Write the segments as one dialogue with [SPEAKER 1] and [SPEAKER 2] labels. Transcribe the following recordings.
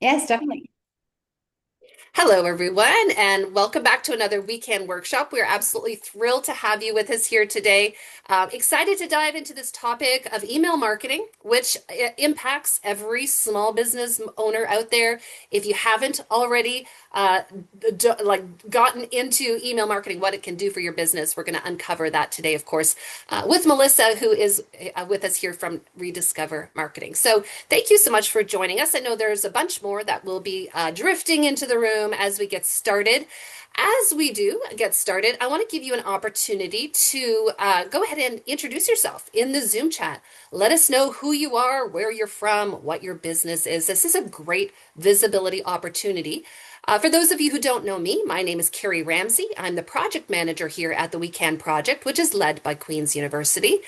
[SPEAKER 1] Yes, definitely.
[SPEAKER 2] Hello, everyone, and welcome back to another weekend workshop. We're absolutely thrilled to have you with us here today. Excited to dive into this topic of email marketing, which impacts every small business owner out there. If you haven't already gotten into email marketing, what it can do for your business, we're going to uncover that today, of course, with Melissa, who is with us here from Rediscover Marketing. So, thank you so much for joining us. I know there's a bunch more that will be drifting into the room as we get started. As we do get started, I want to give you an opportunity to go ahead and introduce yourself in the Zoom chat. Let us know who you are, where you're from, what your business is. This is a great visibility opportunity. For those of you who don't know me, my name is Carrie Ramsey. I'm the project manager here at the Weekend Project, which is led by Queen's University.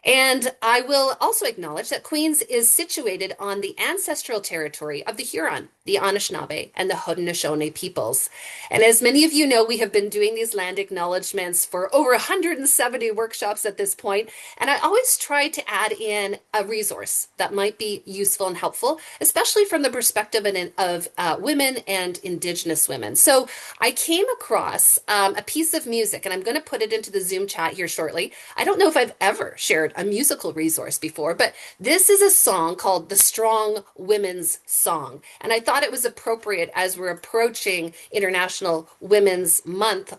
[SPEAKER 2] And I will also acknowledge that Queens is situated on the ancestral territory of the Huron, the Anishinaabe, and the Haudenosaunee peoples. And as many of you know, we have been doing these land acknowledgements for over 170 workshops at this point, and I always try to add in a resource that might be useful and helpful, especially from the perspective of women and Indigenous women. So I came across a piece of music, and I'm going to put it into the Zoom chat here shortly. I don't know if I've ever shared a musical resource before, but this is a song called The Strong Women's Song. And I thought it was appropriate as we're approaching International Women's Month,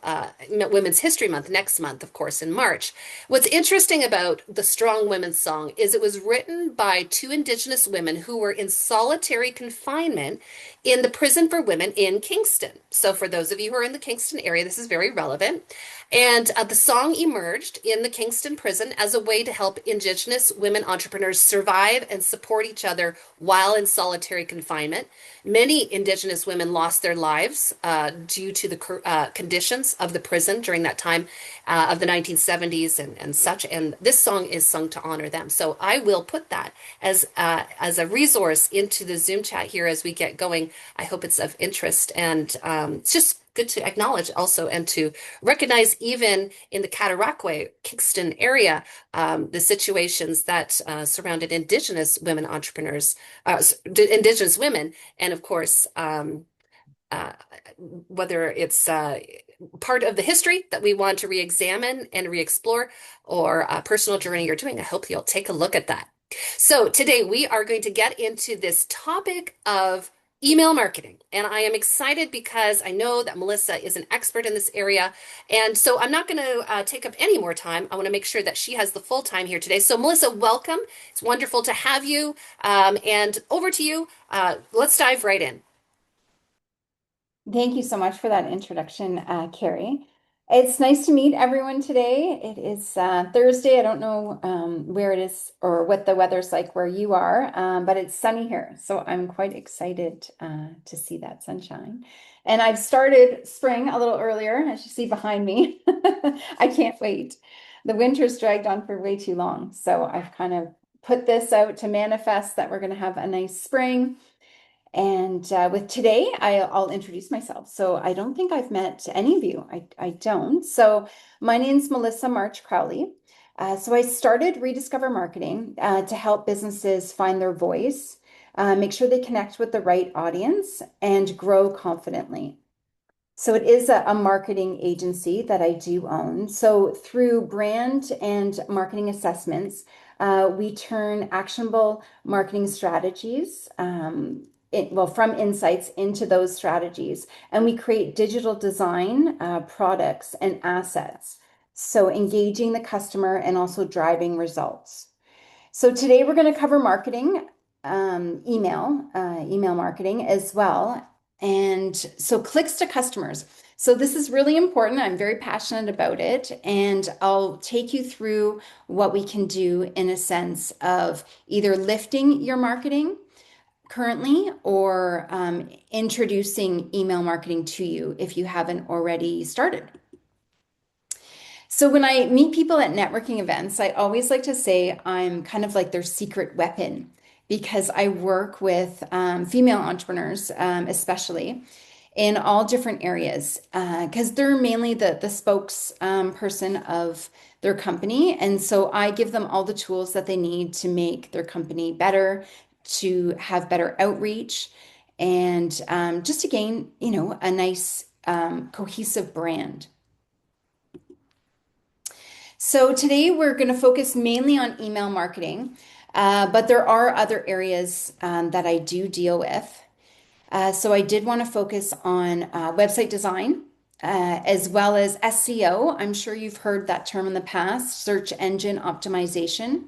[SPEAKER 2] Women's History Month next month, of course, in March. What's interesting about The Strong Women's Song is it was written by two Indigenous women who were in solitary confinement in the prison for women in Kingston. So, for those of you who are in the Kingston area, this is very relevant. And the song emerged in the Kingston prison as a way to help Indigenous women entrepreneurs survive and support each other while in solitary confinement. Many Indigenous women lost their lives due to the conditions of the prison during that time of the 1970s and such. And this song is sung to honor them. So I will put that as a resource into the Zoom chat here as we get going. I hope it's of interest, and it's just good to acknowledge also and to recognize even in the Cataraqui, Kingston area, the situations that surrounded Indigenous women entrepreneurs, Indigenous women, and of course, uh, whether it's part of the history that we want to re-examine and re-explore or a personal journey you're doing. I hope you'll take a look at that. So today we are going to get into this topic of email marketing. And I am excited because I know that Melissa is an expert in this area. And so I'm not going to take up any more time. I want to make sure that she has the full time here today. So Melissa, welcome. It's wonderful to have you. And over to you. Let's dive right in.
[SPEAKER 1] Thank you so much for that introduction, Carrie. It's nice to meet everyone today. It is Thursday. I don't know where it is or what the weather's like where you are, but it's sunny here. So I'm quite excited to see that sunshine. And I've started spring a little earlier, as you see behind me. I can't wait. The winter's dragged on for way too long. So I've kind of put this out to manifest that we're going to have a nice spring. And with today, I'll introduce myself. So I don't think I've met any of you. I don't. So my name's Melissa March Crowley. So I started Rediscover Marketing to help businesses find their voice, make sure they connect with the right audience, and grow confidently. So it is a marketing agency that I do own. So through brand and marketing assessments, we turn actionable marketing strategies, from insights into those strategies, and we create digital design, products, and assets. So engaging the customer and also driving results. So today we're going to cover marketing, email marketing as well. And so clicks to customers. So this is really important. I'm very passionate about it. And I'll take you through what we can do in a sense of either lifting your marketing currently or introducing email marketing to you if you haven't already started. So when I meet people at networking events, I always like to say I'm kind of like their secret weapon because I work with female entrepreneurs, especially in all different areas, because they're mainly the spokesperson of their company. And so I give them all the tools that they need to make their company better, to have better outreach, and just to gain, a nice cohesive brand. So today we're going to focus mainly on email marketing, but there are other areas that I do deal with. So I did want to focus on website design as well as SEO. I'm sure you've heard that term in the past, search engine optimization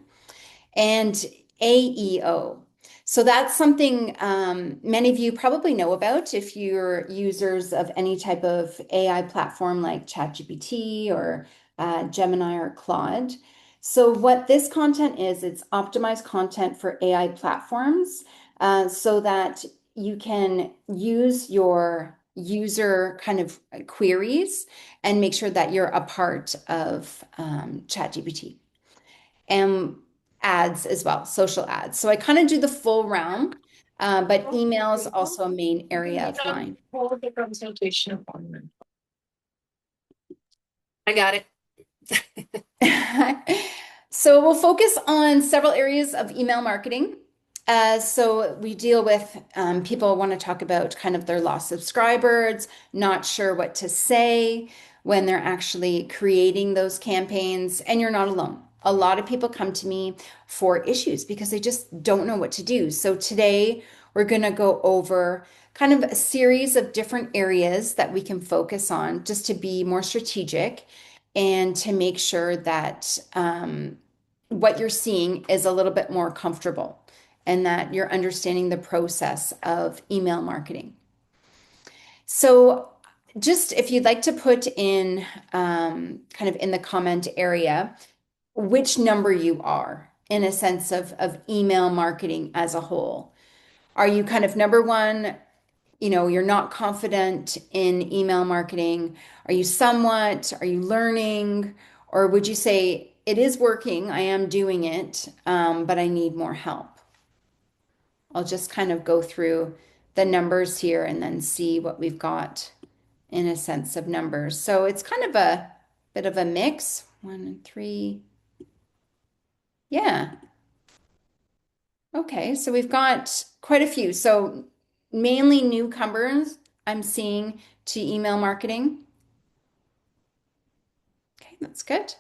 [SPEAKER 1] and AEO. So that's something many of you probably know about if you're users of any type of AI platform like ChatGPT or Gemini or Claude. So what this content is, it's optimized content for AI platforms so that you can use your user kind of queries and make sure that you're a part of ChatGPT and ads as well, social ads. So I kind of do the full realm, but email is also a main area of mine.
[SPEAKER 2] Hold the consultation appointment. I got it.
[SPEAKER 1] So we'll focus on several areas of email marketing. So we deal with people want to talk about kind of their lost subscribers, not sure what to say when they're actually creating those campaigns, and you're not alone. A lot of people come to me for issues because they just don't know what to do. So today we're going to go over kind of a series of different areas that we can focus on just to be more strategic and to make sure that what you're seeing is a little bit more comfortable and that you're understanding the process of email marketing. So, just if you'd like to put in kind of in the comment area which number you are in a sense of email marketing as a whole. Are you kind of number one? You're not confident in email marketing. Are you somewhat? Are you learning? Or would you say it is working? I am doing it, but I need more help. I'll just kind of go through the numbers here and then see what we've got in a sense of numbers. So it's kind of a bit of a mix. 1 and 3. Yeah. Okay. So we've got quite a few. So mainly newcomers I'm seeing to email marketing. Okay, that's good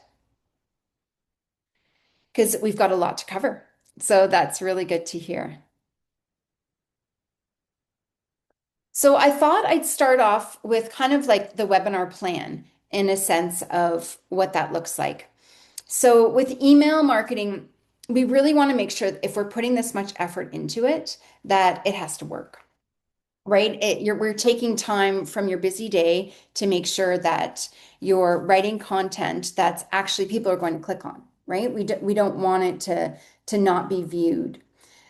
[SPEAKER 1] because we've got a lot to cover. So that's really good to hear. So I thought I'd start off with kind of like the webinar plan in a sense of what that looks like. So with email marketing, we really want to make sure that if we're putting this much effort into it, that it has to work. Right? We're taking time from your busy day to make sure that you're writing content that's actually people are going to click on, right? We don't want it to not be viewed.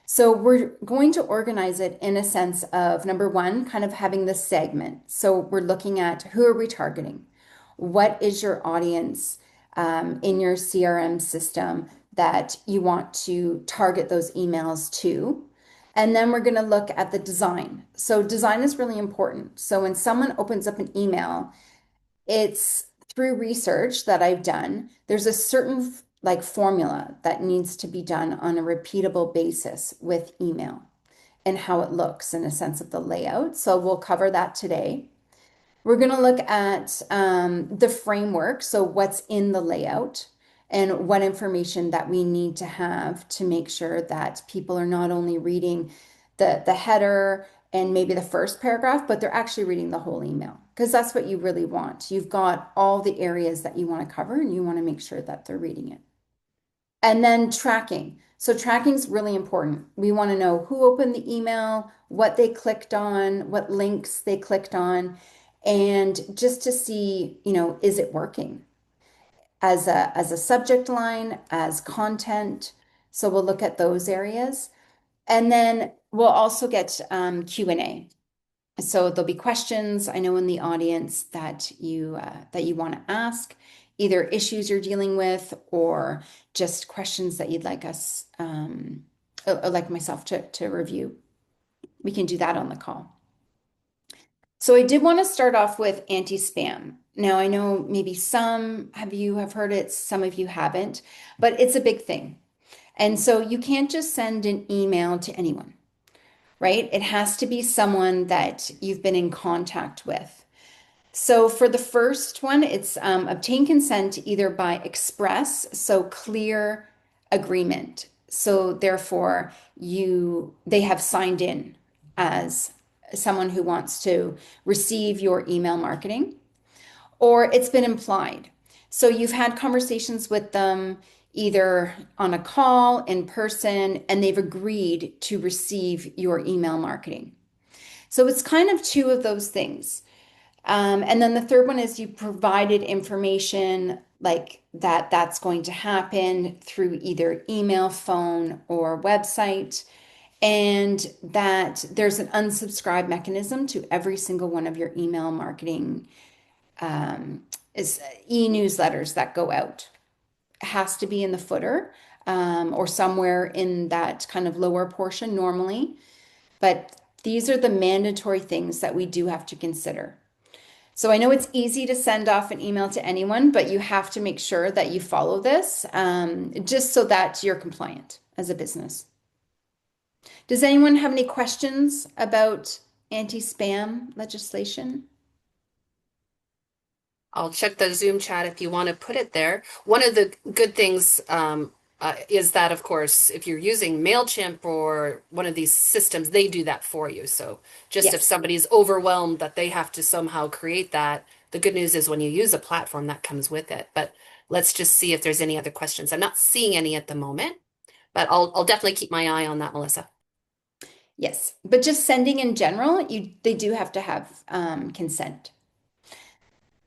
[SPEAKER 1] So we're going to organize it in a sense of number one, kind of having the segment. So we're looking at who are we targeting? What is your audience in your CRM system that you want to target those emails to? And then we're going to look at the design. So design is really important. So when someone opens up an email, it's through research that I've done, there's a certain like formula that needs to be done on a repeatable basis with email and how it looks in a sense of the layout. So we'll cover that today. We're going to look at the framework, so what's in the layout and what information that we need to have to make sure that people are not only reading the header and maybe the first paragraph, but they're actually reading the whole email because that's what you really want. You've got all the areas that you want to cover and you want to make sure that they're reading it. And then tracking. So tracking is really important. We want to know who opened the email, what they clicked on, what links they clicked on, and just to see, is it working as a subject line, as content. So we'll look at those areas. And then we'll also get Q&A. So there'll be questions I know in the audience that you want to ask, either issues you're dealing with or just questions that you'd like us or like myself to review. We can do that on the call. So I did want to start off with anti-spam. Now I know maybe some of you have heard it, some of you haven't, but it's a big thing. And so you can't just send an email to anyone. right? It has to be someone that you've been in contact with. So for the first one, it's obtain consent either by express, so clear agreement. So therefore, they have signed in as someone who wants to receive your email marketing, or it's been implied. So you've had conversations with them either on a call, in person, and they've agreed to receive your email marketing. So it's kind of two of those things. And then the third one is you provided information like that that's going to happen through either email, phone, or website, and that there's an unsubscribe mechanism to every single one of your email marketing um, is e-newsletters that go out. It has to be in the footer or somewhere in that kind of lower portion normally, but these are the mandatory things that we do have to consider. So I know it's easy to send off an email to anyone, but you have to make sure that you follow this just so that you're compliant as a business. Does anyone have any questions about anti-spam legislation?
[SPEAKER 2] I'll check the Zoom chat if you want to put it there. One of the good things is that, of course, if you're using MailChimp or one of these systems, they do that for you. So just if
[SPEAKER 1] Yes.
[SPEAKER 2] somebody's overwhelmed that they have to somehow create that, the good news is when you use a platform that comes with it. But let's just see if there's any other questions. I'm not seeing any at the moment, but I'll definitely keep my eye on that, Melissa.
[SPEAKER 1] Yes. But just sending in general, they do have to have consent.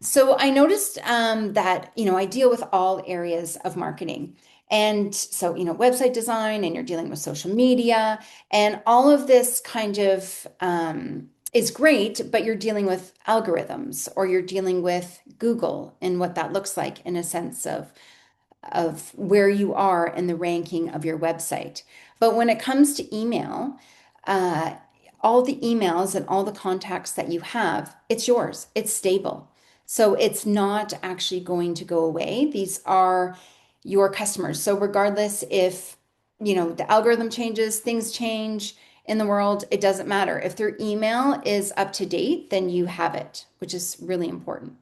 [SPEAKER 1] So I noticed that, I deal with all areas of marketing. And so, website design, and you're dealing with social media, and all of this kind of is great, but you're dealing with algorithms or you're dealing with Google and what that looks like in a sense of where you are in the ranking of your website. But when it comes to email, uh, all the emails and all the contacts that you have, it's yours, it's stable. So it's not actually going to go away. These are your customers. So regardless if, the algorithm changes, things change in the world, it doesn't matter. If their email is up to date, then you have it, which is really important.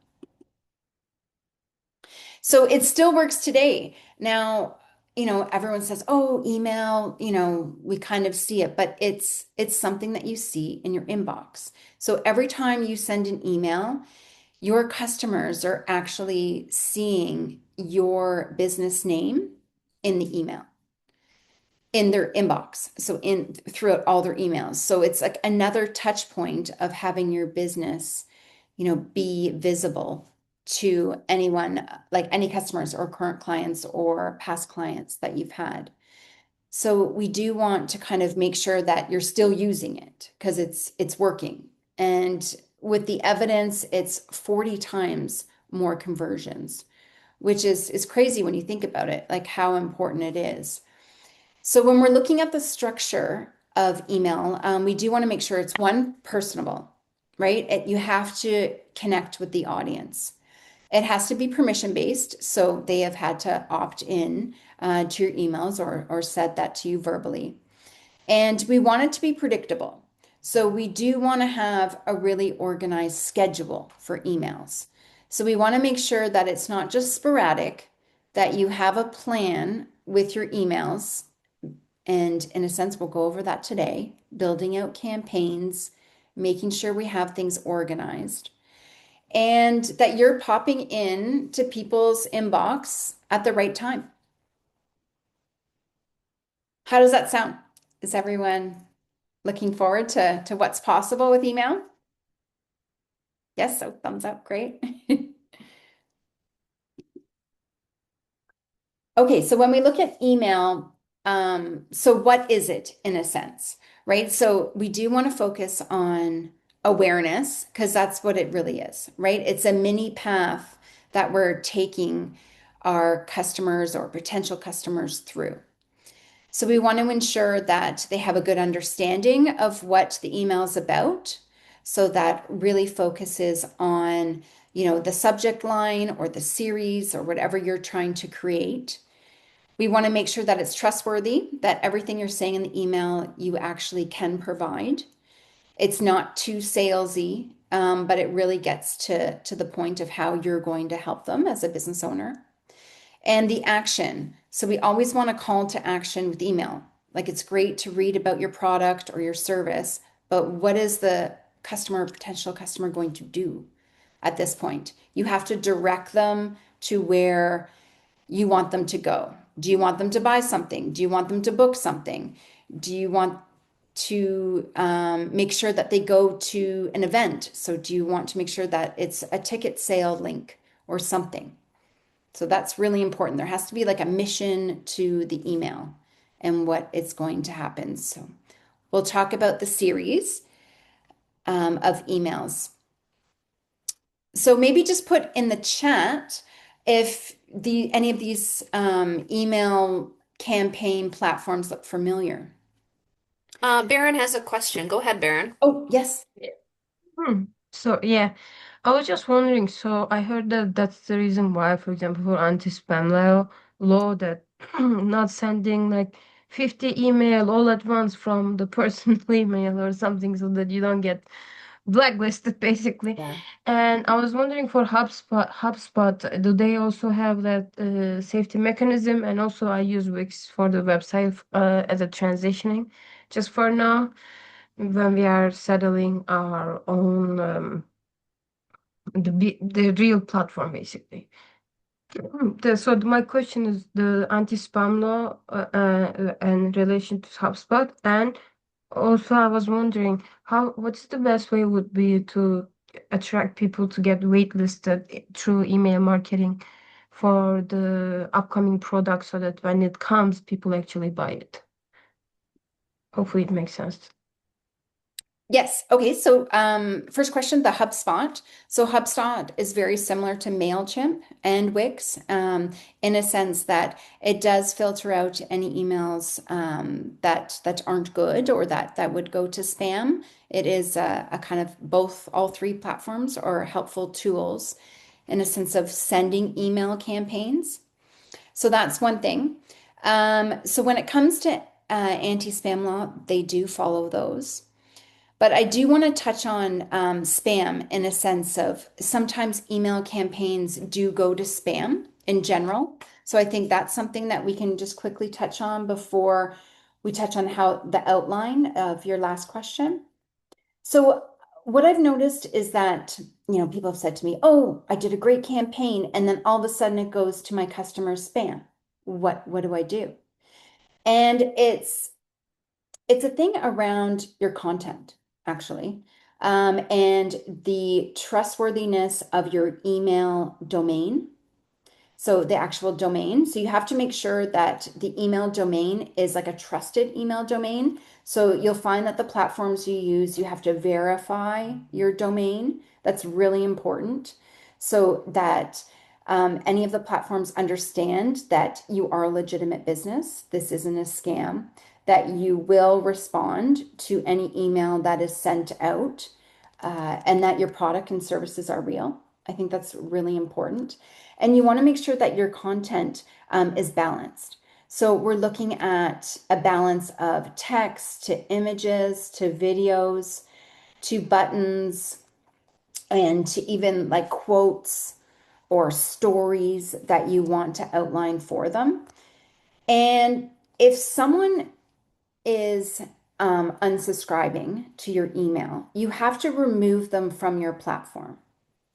[SPEAKER 1] So it still works today. Now, everyone says, "Oh, email, we kind of see it, but it's something that you see in your inbox." So every time you send an email, your customers are actually seeing your business name in the email, in their inbox. So in throughout all their emails. So it's like another touch point of having your business be visible to anyone, like any customers or current clients or past clients that you've had. So we do want to kind of make sure that you're still using it because it's working. And with the evidence, it's 40 times more conversions, which is crazy when you think about it, like how important it is. So when we're looking at the structure of email, we do want to make sure it's one, personable, right? You have to connect with the audience. It has to be permission based, so they have had to opt in to your emails or said that to you verbally. And we want it to be predictable. So we do want to have a really organized schedule for emails. So we want to make sure that it's not just sporadic, that you have a plan with your emails. And in a sense, we'll go over that today, building out campaigns, making sure we have things organized, and that you're popping in to people's inbox at the right time. How does that sound? Is everyone looking forward to what's possible with email? Yes, so thumbs up, great. Okay, so when we look at email, so what is it in a sense, right? So we do want to focus on awareness because that's what it really is, right? It's a mini path that we're taking our customers or potential customers through. So we want to ensure that they have a good understanding of what the email is about. So that really focuses on, the subject line or the series or whatever you're trying to create. We want to make sure that it's trustworthy, that everything you're saying in the email you actually can provide. It's not too salesy, but it really gets to the point of how you're going to help them as a business owner. And the action. So we always want a call to action with email. Like it's great to read about your product or your service, but what is the potential customer going to do at this point? You have to direct them to where you want them to go. Do you want them to buy something? Do you want them to book something? Do you want to make sure that they go to an event? So do you want to make sure that it's a ticket sale link or something? So that's really important. There has to be like a mission to the email and what it's going to happen. So we'll talk about the series of emails. So maybe just put in the chat if the any of these email campaign platforms look familiar.
[SPEAKER 2] Baron has a question. Go ahead, Baron.
[SPEAKER 1] Oh, yes.
[SPEAKER 3] Hmm. So yeah, I was just wondering. So I heard that that's the reason why, for example, for anti-spam law that not sending like 50 email all at once from the personal email or something, so that you don't get blacklisted basically.
[SPEAKER 1] Yeah.
[SPEAKER 3] And I was wondering for HubSpot, do they also have that safety mechanism? And also I use Wix for the website as a transitioning, just for now when we are settling our own the real platform basically. So my question is the anti-spam law in relation to HubSpot, and also I was wondering what's the best way would be to attract people to get waitlisted through email marketing for the upcoming product so that when it comes, people actually buy it. Hopefully it makes sense.
[SPEAKER 1] Yes. Okay. So, first question, the HubSpot. So, HubSpot is very similar to MailChimp and Wix, in a sense that it does filter out any emails that aren't good or that would go to spam. It is a kind of both, all three platforms are helpful tools in a sense of sending email campaigns. So that's one thing. So when it comes to anti-spam law, they do follow those. But I do want to touch on spam in a sense of sometimes email campaigns do go to spam in general. So I think that's something that we can just quickly touch on before we touch on how the outline of your last question. So what I've noticed is that, people have said to me, "Oh, I did a great campaign," and then all of a sudden it goes to my customer spam. What do I do? And it's a thing around your content, actually, and the trustworthiness of your email domain. So the actual domain. So you have to make sure that the email domain is like a trusted email domain. So you'll find that the platforms you use, you have to verify your domain. That's really important so that any of the platforms understand that you are a legitimate business. This isn't a scam, that you will respond to any email that is sent out, and that your product and services are real. I think that's really important. And you want to make sure that your content is balanced. So we're looking at a balance of text to images to videos to buttons and to even like quotes or stories that you want to outline for them. And if someone is unsubscribing to your email, you have to remove them from your platform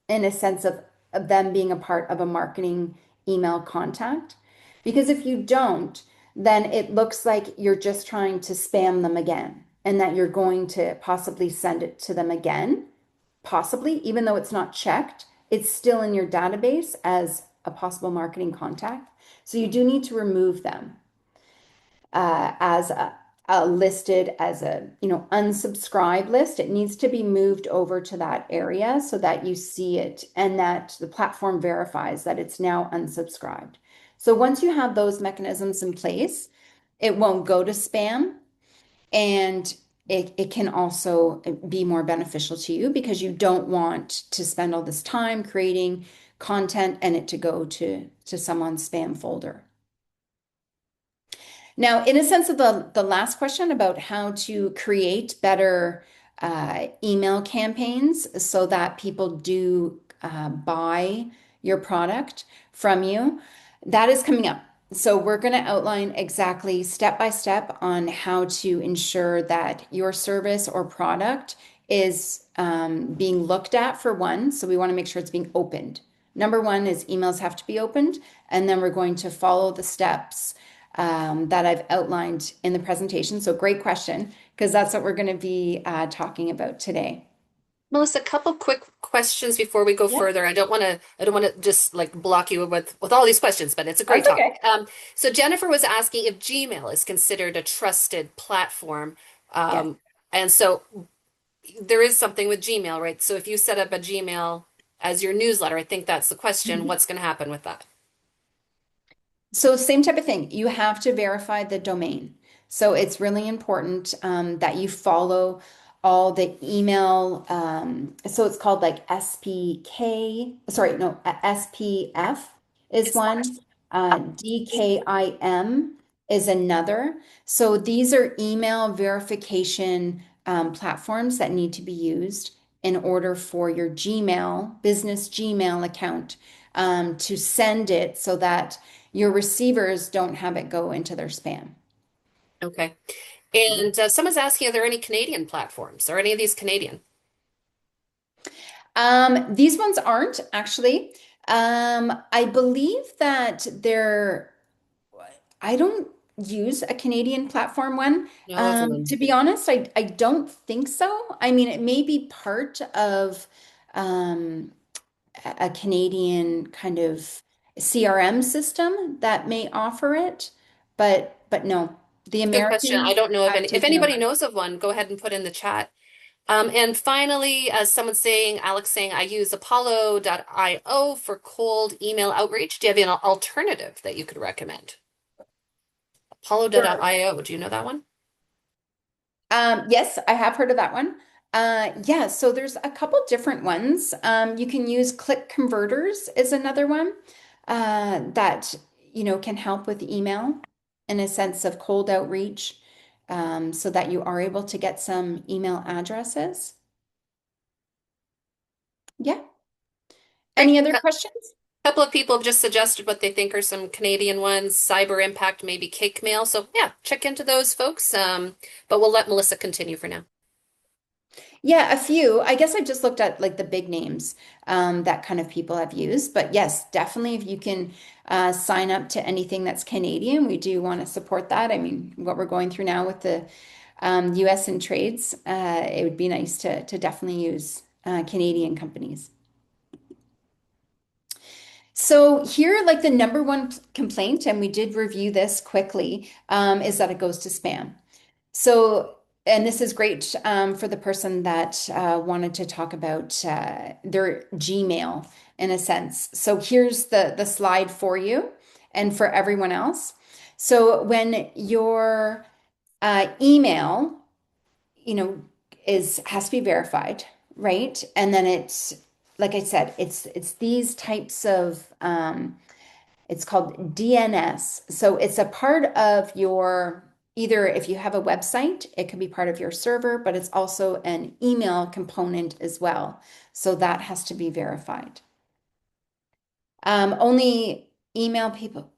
[SPEAKER 1] in a sense of them being a part of a marketing email contact. Because if you don't, then it looks like you're just trying to spam them again and that you're going to possibly send it to them again, possibly, even though it's not checked, it's still in your database as a possible marketing contact. So you do need to remove them as a listed as a unsubscribe list. It needs to be moved over to that area so that you see it and that the platform verifies that it's now unsubscribed. So once you have those mechanisms in place, it won't go to spam, and it can also be more beneficial to you because you don't want to spend all this time creating content and it to go to someone's spam folder. Now, in a sense of the last question about how to create better email campaigns so that people do buy your product from you, that is coming up. So we're going to outline exactly step by step on how to ensure that your service or product is being looked at for one. So we want to make sure it's being opened. Number one is emails have to be opened, and then we're going to follow the steps that I've outlined in the presentation. So great question, because that's what we're going to be talking about today.
[SPEAKER 2] Melissa, a couple quick questions before we go
[SPEAKER 1] Yeah,
[SPEAKER 2] further. I don't want to just like block you with all these questions, but it's a great
[SPEAKER 1] that's okay.
[SPEAKER 2] topic. So Jennifer was asking if Gmail is considered a trusted platform.
[SPEAKER 1] Yes.
[SPEAKER 2] And so there is something with Gmail, right? So if you set up a Gmail as your newsletter, I think that's the question.
[SPEAKER 1] Mhm.
[SPEAKER 2] What's going to happen with that?
[SPEAKER 1] So same type of thing. You have to verify the domain. So it's really important that you follow all the email. So it's called like SPK. Sorry, no, SPF is
[SPEAKER 2] It's
[SPEAKER 1] one. DKIM is another. So these are email verification platforms that need to be used in order for your Gmail, business Gmail account to send it so that your receivers don't have it go into their spam.
[SPEAKER 2] okay.
[SPEAKER 1] Yeah.
[SPEAKER 2] And someone's asking, are there any Canadian platforms? Are any of these Canadian?
[SPEAKER 1] These ones aren't actually. I believe that I don't use a Canadian platform one.
[SPEAKER 2] No, I've
[SPEAKER 1] To be honest, I don't think so. I mean, it may be part of um, a Canadian kind of CRM system that may offer it, but no, the
[SPEAKER 2] It's a good question. I
[SPEAKER 1] Americans
[SPEAKER 2] don't know of
[SPEAKER 1] have
[SPEAKER 2] any. If
[SPEAKER 1] taken
[SPEAKER 2] anybody
[SPEAKER 1] over.
[SPEAKER 2] knows of one, go ahead and put in the chat. And finally, someone saying, Alex saying, I use Apollo.io for cold email outreach. Do you have an alternative that you could recommend? Apollo.io, do you know that one?
[SPEAKER 1] Yes, I have heard of that one. Yeah, so there's a couple different ones. You can use click converters is another one that can help with email in a sense of cold outreach, so that you are able to get some email addresses. Yeah.
[SPEAKER 2] Great.
[SPEAKER 1] Any other
[SPEAKER 2] A
[SPEAKER 1] questions?
[SPEAKER 2] couple of people have just suggested what they think are some Canadian ones. Cyber Impact, maybe Cake Mail. So yeah, check into those folks. But we'll let Melissa continue for now.
[SPEAKER 1] Yeah, a few. I guess I just looked at like the big names that kind of people have used. But yes, definitely if you can sign up to anything that's Canadian, we do want to support that. I mean, what we're going through now with the US and trades, it would be nice to definitely use Canadian companies. So here, like the number one complaint, and we did review this quickly, is that it goes to spam. So, and this is great for the person that wanted to talk about their Gmail in a sense. So here's the slide for you and for everyone else. So when your email, you know, is has to be verified, right? And then it's like I said, it's these types of it's called DNS. So it's a part of your, either if you have a website, it can be part of your server, but it's also an email component as well. So that has to be verified. Only email people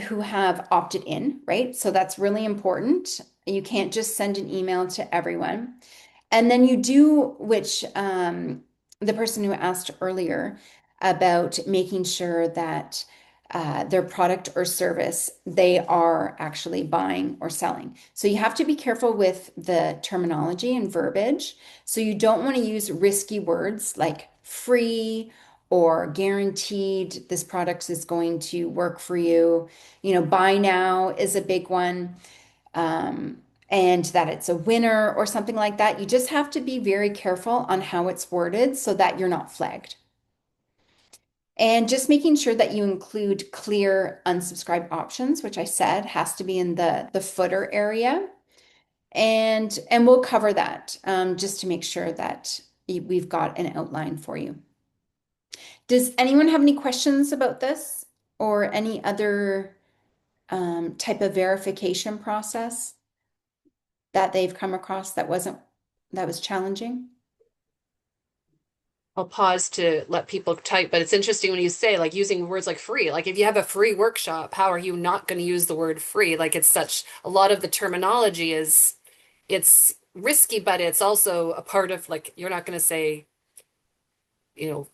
[SPEAKER 1] who have opted in, right? So that's really important. You can't just send an email to everyone. And then you do, which the person who asked earlier about making sure that their product or service they are actually buying or selling. So you have to be careful with the terminology and verbiage. So you don't want to use risky words like free or guaranteed this product is going to work for you. Buy now is a big one, and that it's a winner or something like that. You just have to be very careful on how it's worded so that you're not flagged. And just making sure that you include clear unsubscribe options, which I said has to be in the footer area. And we'll cover that just to make sure that we've got an outline for you. Does anyone have any questions about this or any other? type of verification process that they've come across that was challenging?
[SPEAKER 2] I'll pause to let people type, but it's interesting when you say like using words like free. Like if you have a free workshop, how are you not going to use the word free? Like it's such a lot of the terminology is it's risky, but it's also a part of like you're not going to say, you know,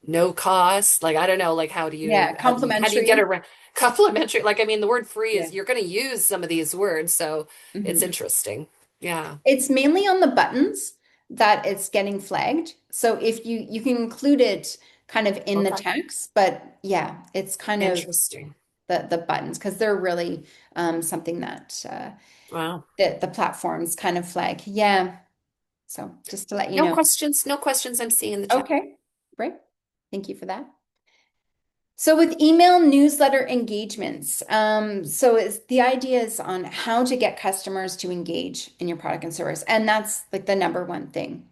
[SPEAKER 2] no cost. Like I don't know, like
[SPEAKER 1] Yeah,
[SPEAKER 2] how do you get
[SPEAKER 1] complimentary.
[SPEAKER 2] around complimentary? Like I mean, the word free
[SPEAKER 1] Yeah.
[SPEAKER 2] is you're going to use some of these words, so it's
[SPEAKER 1] Mhm.
[SPEAKER 2] interesting. Yeah.
[SPEAKER 1] It's mainly on the buttons that it's getting flagged. So if you can include it kind of in the
[SPEAKER 2] Okay.
[SPEAKER 1] text, but yeah, it's kind of
[SPEAKER 2] Interesting.
[SPEAKER 1] the buttons because they're really something
[SPEAKER 2] Wow.
[SPEAKER 1] that the platforms kind of flag. Yeah. So just to let you
[SPEAKER 2] No
[SPEAKER 1] know.
[SPEAKER 2] questions. No questions I'm seeing in the chat.
[SPEAKER 1] Okay, great. Thank you for that. So with email newsletter engagements, so it's the idea is on how to get customers to engage in your product and service, and that's like the number one thing.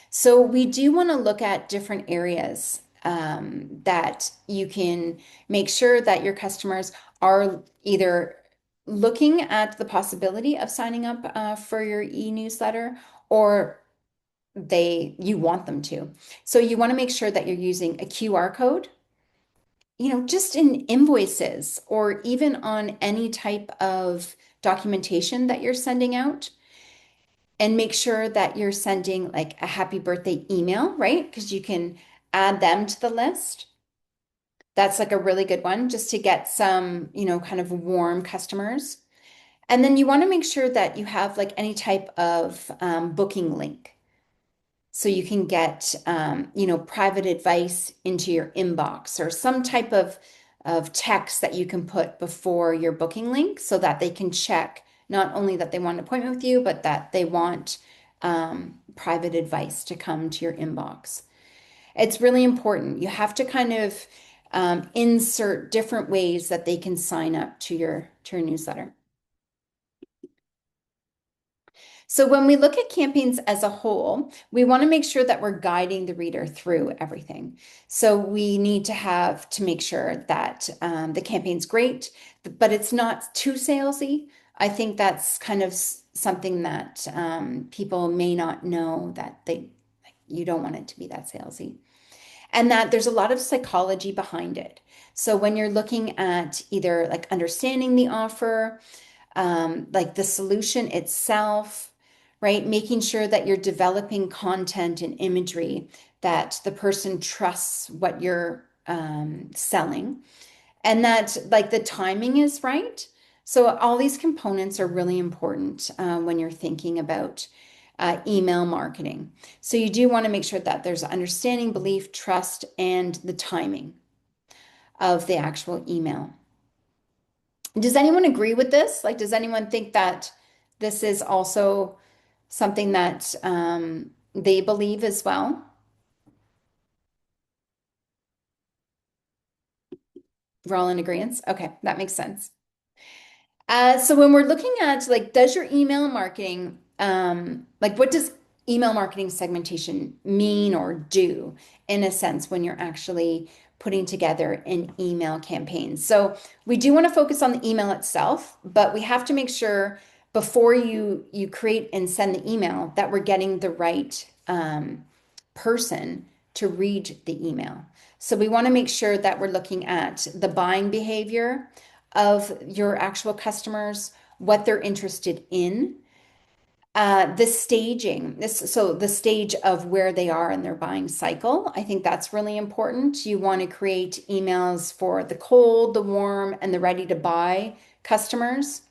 [SPEAKER 1] So we do want to look at different areas that you can make sure that your customers are either looking at the possibility of signing up for your e-newsletter or you want them to. So you want to make sure that you're using a QR code, just in invoices or even on any type of documentation that you're sending out. And make sure that you're sending like a happy birthday email, right? Because you can add them to the list. That's like a really good one just to get some, kind of warm customers. And then you want to make sure that you have like any type of booking link. So you can get, private advice into your inbox or some type of text that you can put before your booking link so that they can check not only that they want an appointment with you, but that they want private advice to come to your inbox. It's really important. You have to kind of insert different ways that they can sign up to your newsletter. So when we look at campaigns as a whole, we want to make sure that we're guiding the reader through everything. So we need to make sure that the campaign's great, but it's not too salesy. I think that's kind of something that people may not know that you don't want it to be that salesy. And that there's a lot of psychology behind it. So when you're looking at either like understanding the offer, like the solution itself, right? Making sure that you're developing content and imagery that the person trusts what you're selling and that like the timing is right. So all these components are really important when you're thinking about email marketing. So you do want to make sure that there's understanding, belief, trust, and the timing of the actual email. Does anyone agree with this? Like, does anyone think that this is also something that they believe as well? We're all in agreement. Okay, that makes sense. So when we're looking at like, does your email marketing, like what does email marketing segmentation mean or do in a sense when you're actually putting together an email campaign? So we do want to focus on the email itself, but we have to make sure before you create and send the email that we're getting the right person to read the email. So we want to make sure that we're looking at the buying behavior of your actual customers, what they're interested in, the staging, so the stage of where they are in their buying cycle. I think that's really important. You want to create emails for the cold, the warm, and the ready to buy customers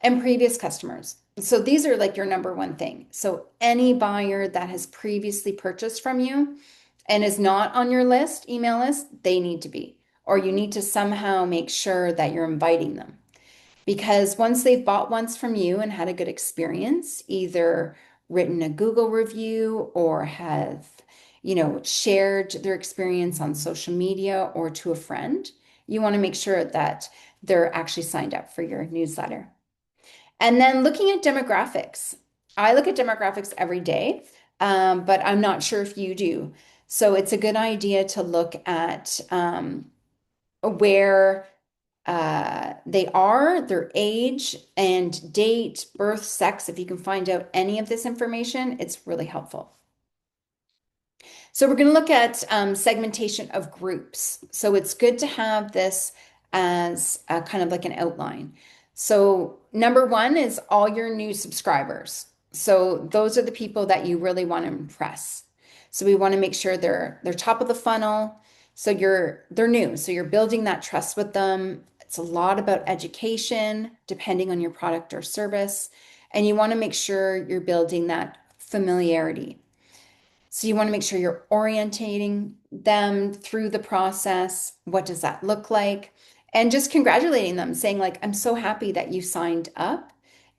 [SPEAKER 1] and previous customers. So these are like your number one thing. So any buyer that has previously purchased from you and is not on your list, email list, they need to be. Or you need to somehow make sure that you're inviting them. Because once they've bought once from you and had a good experience, either written a Google review or have, shared their experience on social media or to a friend, you want to make sure that they're actually signed up for your newsletter. And then looking at demographics. I look at demographics every day, but I'm not sure if you do. So it's a good idea to look at where they are, their age and date, birth, sex. If you can find out any of this information, it's really helpful. So we're going to look at segmentation of groups. So it's good to have this as a kind of like an outline. So number one is all your new subscribers. So those are the people that you really want to impress. So we want to make sure they're top of the funnel. So they're new. So you're building that trust with them. It's a lot about education, depending on your product or service. And you want to make sure you're building that familiarity. So you want to make sure you're orientating them through the process. What does that look like? And just congratulating them, saying like, I'm so happy that you signed up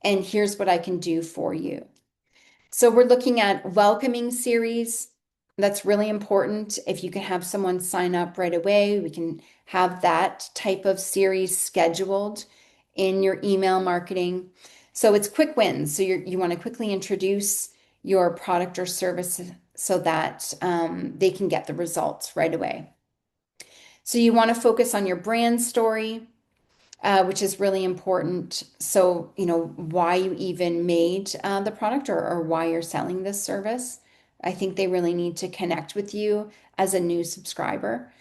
[SPEAKER 1] and here's what I can do for you. So we're looking at welcoming series. That's really important. If you can have someone sign up right away, we can have that type of series scheduled in your email marketing. So it's quick wins. So you want to quickly introduce your product or service so that they can get the results right away. So you want to focus on your brand story, which is really important. So, why you even made the product or why you're selling this service. I think they really need to connect with you as a new subscriber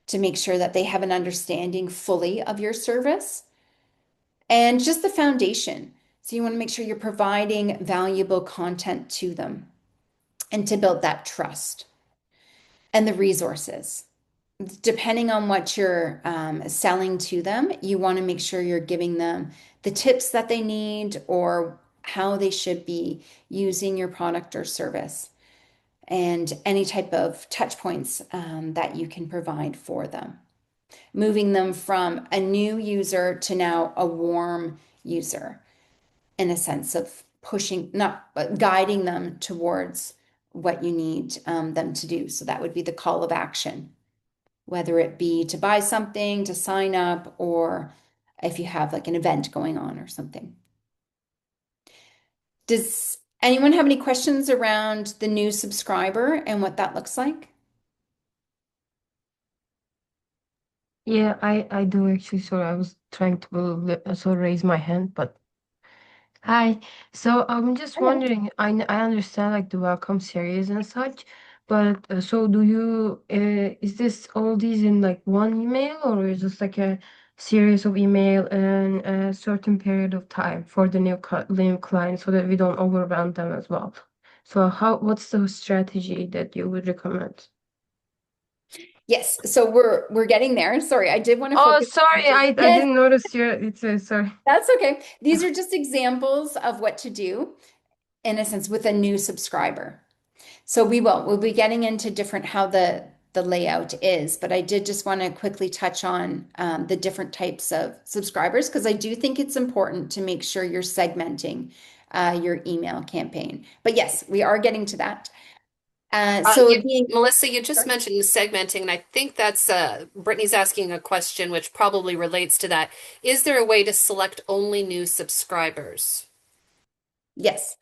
[SPEAKER 1] to make sure that they have an understanding fully of your service and just the foundation. So, you want to make sure you're providing valuable content to them and to build that trust and the resources. Depending on what you're selling to them, you want to make sure you're giving them the tips that they need or how they should be using your product or service and any type of touch points that you can provide for them. Moving them from a new user to now a warm user in a sense of pushing, not guiding them towards what you need them to do. So that would be the call of action, whether it be to buy something, to sign up, or if you have like an event going on or something. Does anyone have any questions around the new subscriber and what that looks like?
[SPEAKER 3] Yeah, I do actually. Sorry, I was trying to raise my hand, but hi. So I'm just
[SPEAKER 1] Hello.
[SPEAKER 3] wondering, I understand like the welcome series and such, but so do you, is this all these in like one email or is this like a series of email and a certain period of time for the new client so that we don't overwhelm them as well? So what's the strategy that you would recommend?
[SPEAKER 1] Yes, so we're getting there. Sorry, I did want to
[SPEAKER 3] Oh,
[SPEAKER 1] focus.
[SPEAKER 3] sorry, I
[SPEAKER 1] Yes,
[SPEAKER 3] didn't notice your, it's sorry.
[SPEAKER 1] that's okay. These are just examples of what to do in a sense with a new subscriber. So we'll be getting into different how the layout is, but I did just want to quickly touch on the different types of subscribers because I do think it's important to make sure you're segmenting your email campaign. But yes, we are getting to that. So being
[SPEAKER 2] Melissa, you just mentioned segmenting, and I think that's Brittany's asking a question which probably relates to that. Is there a way to select only new subscribers?
[SPEAKER 1] Yes.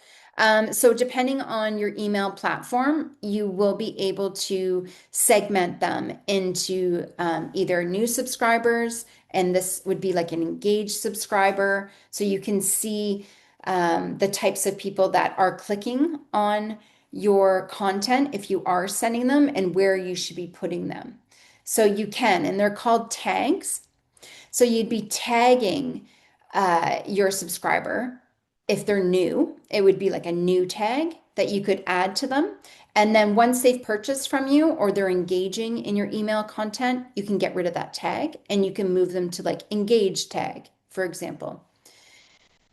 [SPEAKER 1] So depending on your email platform, you will be able to segment them into either new subscribers, and this would be like an engaged subscriber. So you can see the types of people that are clicking on your content if you are sending them and where you should be putting them. So you can, and they're called tags. So you'd be tagging your subscriber if they're new. It would be like a new tag that you could add to them. And then once they've purchased from you or they're engaging in your email content, you can get rid of that tag and you can move them to like engage tag, for example.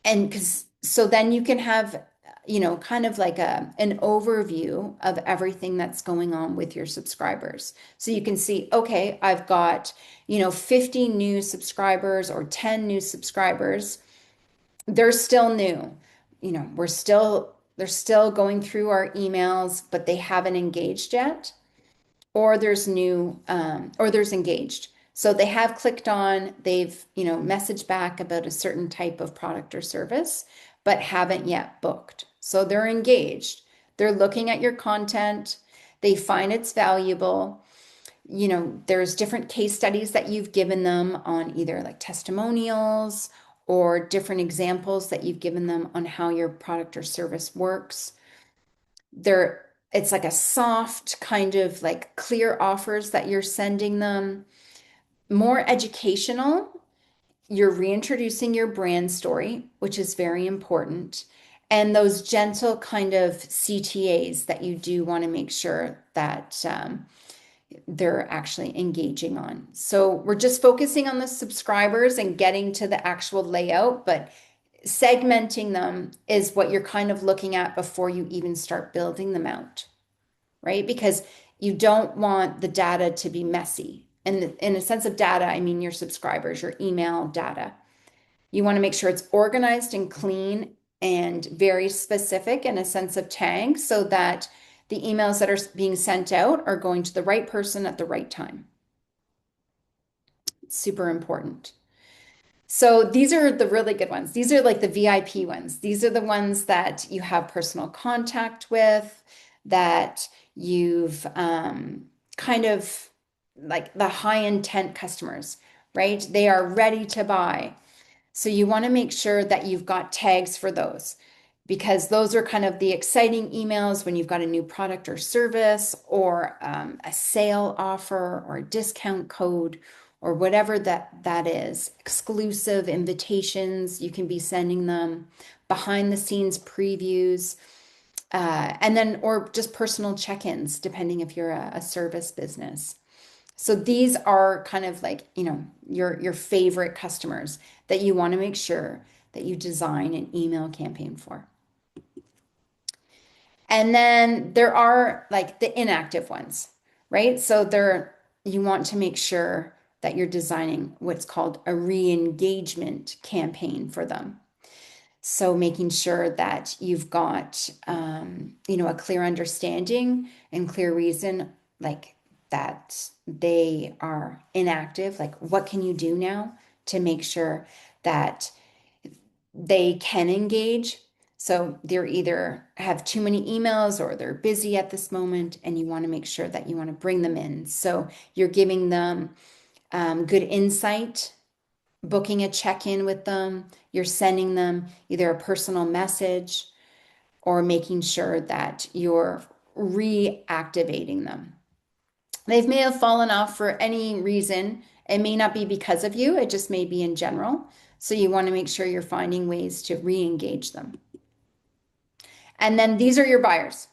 [SPEAKER 1] And because so then you can have, kind of like an overview of everything that's going on with your subscribers. So you can see, okay, I've got, 50 new subscribers or 10 new subscribers. They're still new. They're still going through our emails, but they haven't engaged yet or there's engaged. So they have clicked on, they've, messaged back about a certain type of product or service, but haven't yet booked. So they're engaged. They're looking at your content. They find it's valuable. There's different case studies that you've given them on either like testimonials or different examples that you've given them on how your product or service works. It's like a soft kind of like clear offers that you're sending them, more educational. You're reintroducing your brand story, which is very important. And those gentle kind of CTAs that you do want to make sure that they're actually engaging on. So we're just focusing on the subscribers and getting to the actual layout, but segmenting them is what you're kind of looking at before you even start building them out, right? Because you don't want the data to be messy. And in a sense of data, I mean your subscribers, your email data. You want to make sure it's organized and clean and very specific in a sense of tag so that the emails that are being sent out are going to the right person at the right time. It's super important. So these are the really good ones. These are like the VIP ones. These are the ones that you have personal contact with, that you've kind of like the high intent customers, right? They are ready to buy. So you want to make sure that you've got tags for those because those are kind of the exciting emails when you've got a new product or service or a sale offer or a discount code or whatever that is. Exclusive invitations, you can be sending them, behind the scenes previews, and then or just personal check-ins, depending if you're a service business. So these are kind of like, your favorite customers that you want to make sure that you design an email campaign for. And then there are like the inactive ones, right? So you want to make sure that you're designing what's called a re-engagement campaign for them. So making sure that you've got, a clear understanding and clear reason, like that they are inactive. Like, what can you do now to make sure that they can engage? So they're either have too many emails or they're busy at this moment, and you want to make sure that you want to bring them in. So you're giving them good insight, booking a check-in with them, you're sending them either a personal message or making sure that you're reactivating them. They may have fallen off for any reason. It may not be because of you, it just may be in general. So you want to make sure you're finding ways to re-engage them. And then these are your buyers.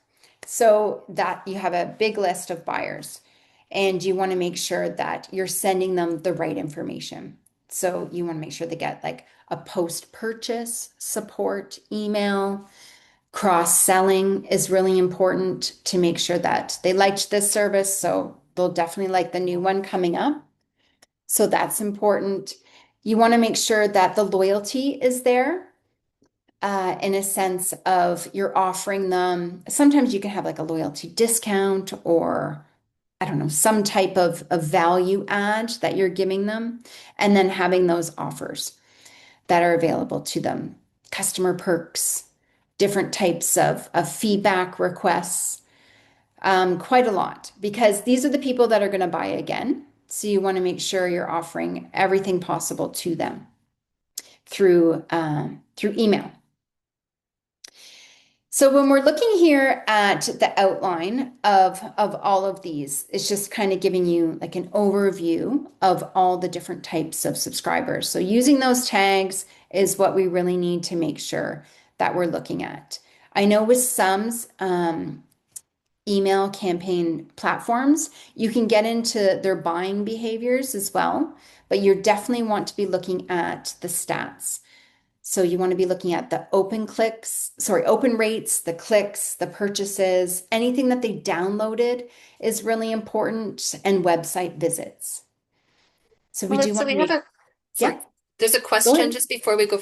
[SPEAKER 1] So that you have a big list of buyers and you want to make sure that you're sending them the right information. So you want to make sure they get like a post-purchase support email. Cross-selling is really important to make sure that they liked this service, so they'll definitely like the new one coming up. So that's important. You want to make sure that the loyalty is there in a sense of you're offering them. Sometimes you can have like a loyalty discount or I don't know, some type of value add that you're giving them, and then having those offers that are available to them, customer perks, different types of feedback requests, quite a lot, because these are the people that are going to buy again. So you want to make sure you're offering everything possible to them through email. So when we're looking here at the outline of all of these, it's just kind of giving you like an overview of all the different types of subscribers. So using those tags is what we really need to make sure that we're looking at. I know with some email campaign platforms, you can get into their buying behaviors as well, but you definitely want to be looking at the stats. So you want to be looking at the open rates, the clicks, the purchases, anything that they downloaded is really important, and website visits. So we do
[SPEAKER 2] Melissa,
[SPEAKER 1] want to
[SPEAKER 2] we have
[SPEAKER 1] make,
[SPEAKER 2] sorry,
[SPEAKER 1] yeah,
[SPEAKER 2] there's a
[SPEAKER 1] go
[SPEAKER 2] question
[SPEAKER 1] ahead.
[SPEAKER 2] just before we go.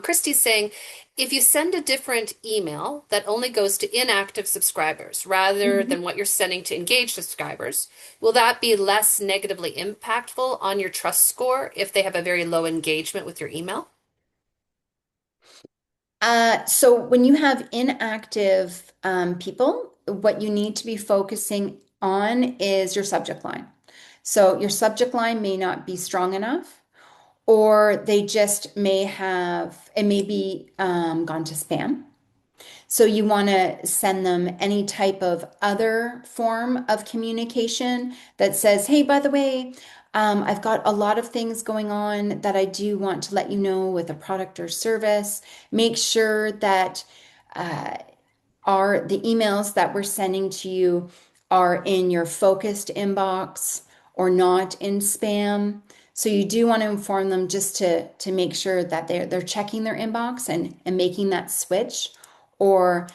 [SPEAKER 2] Christy's saying, if you send a different email that only goes to inactive subscribers rather
[SPEAKER 1] Mhm.
[SPEAKER 2] than what you're sending to engaged subscribers, will that be less negatively impactful on your trust score if they have a very low engagement with your email?
[SPEAKER 1] So when you have inactive people, what you need to be focusing on is your subject line. So your subject line may not be strong enough, or they just may have, it may be gone to spam. So you want to send them any type of other form of communication that says, hey, by the way, I've got a lot of things going on that I do want to let you know with a product or service. Make sure that uh, the emails that we're sending to you are in your focused inbox or not in spam. So you do want to inform them just to make sure that they're checking their inbox and making that switch, or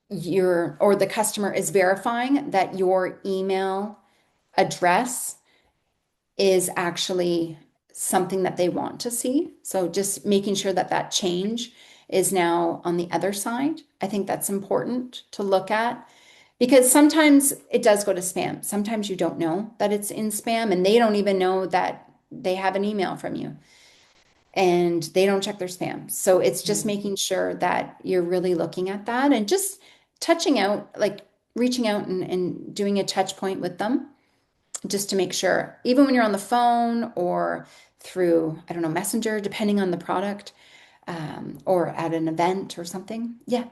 [SPEAKER 1] or the customer is verifying that your email address is actually something that they want to see. So just making sure that that change is now on the other side. I think that's important to look at because sometimes it does go to spam. Sometimes you don't know that it's in spam and they don't even know that they have an email from you and they don't check their spam. So it's just
[SPEAKER 2] Mm.
[SPEAKER 1] making sure that you're really looking at that and just touching out, like reaching out and doing a touch point with them just to make sure, even when you're on the phone or through, I don't know, Messenger, depending on the product, or at an event or something. Yeah,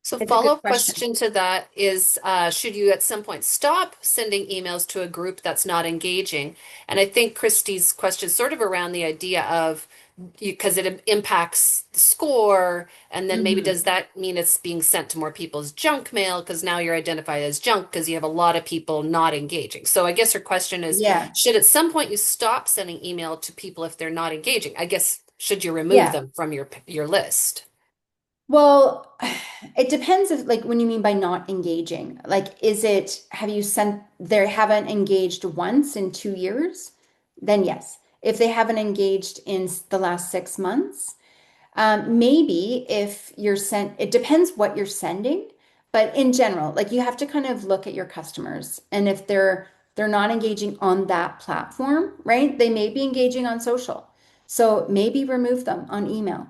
[SPEAKER 2] So
[SPEAKER 1] it's a good
[SPEAKER 2] follow-up
[SPEAKER 1] question.
[SPEAKER 2] question to that is, should you at some point stop sending emails to a group that's not engaging? And I think Christy's question is sort of around the idea of because it impacts the score, and then maybe
[SPEAKER 1] Hmm.
[SPEAKER 2] does that mean it's being sent to more people's junk mail because now you're identified as junk because you have a lot of people not engaging. So I guess her question is,
[SPEAKER 1] Yeah,
[SPEAKER 2] should at some point you stop sending email to people if they're not engaging? I guess should you remove
[SPEAKER 1] yeah.
[SPEAKER 2] them from your list?
[SPEAKER 1] Well, it depends if, like, when you mean by not engaging, like, is it, have you sent, they haven't engaged once in 2 years? Then yes. If they haven't engaged in the last 6 months, maybe if you're sent, it depends what you're sending, but in general, like you have to kind of look at your customers and if they're not engaging on that platform, right? They may be engaging on social. So maybe remove them on email.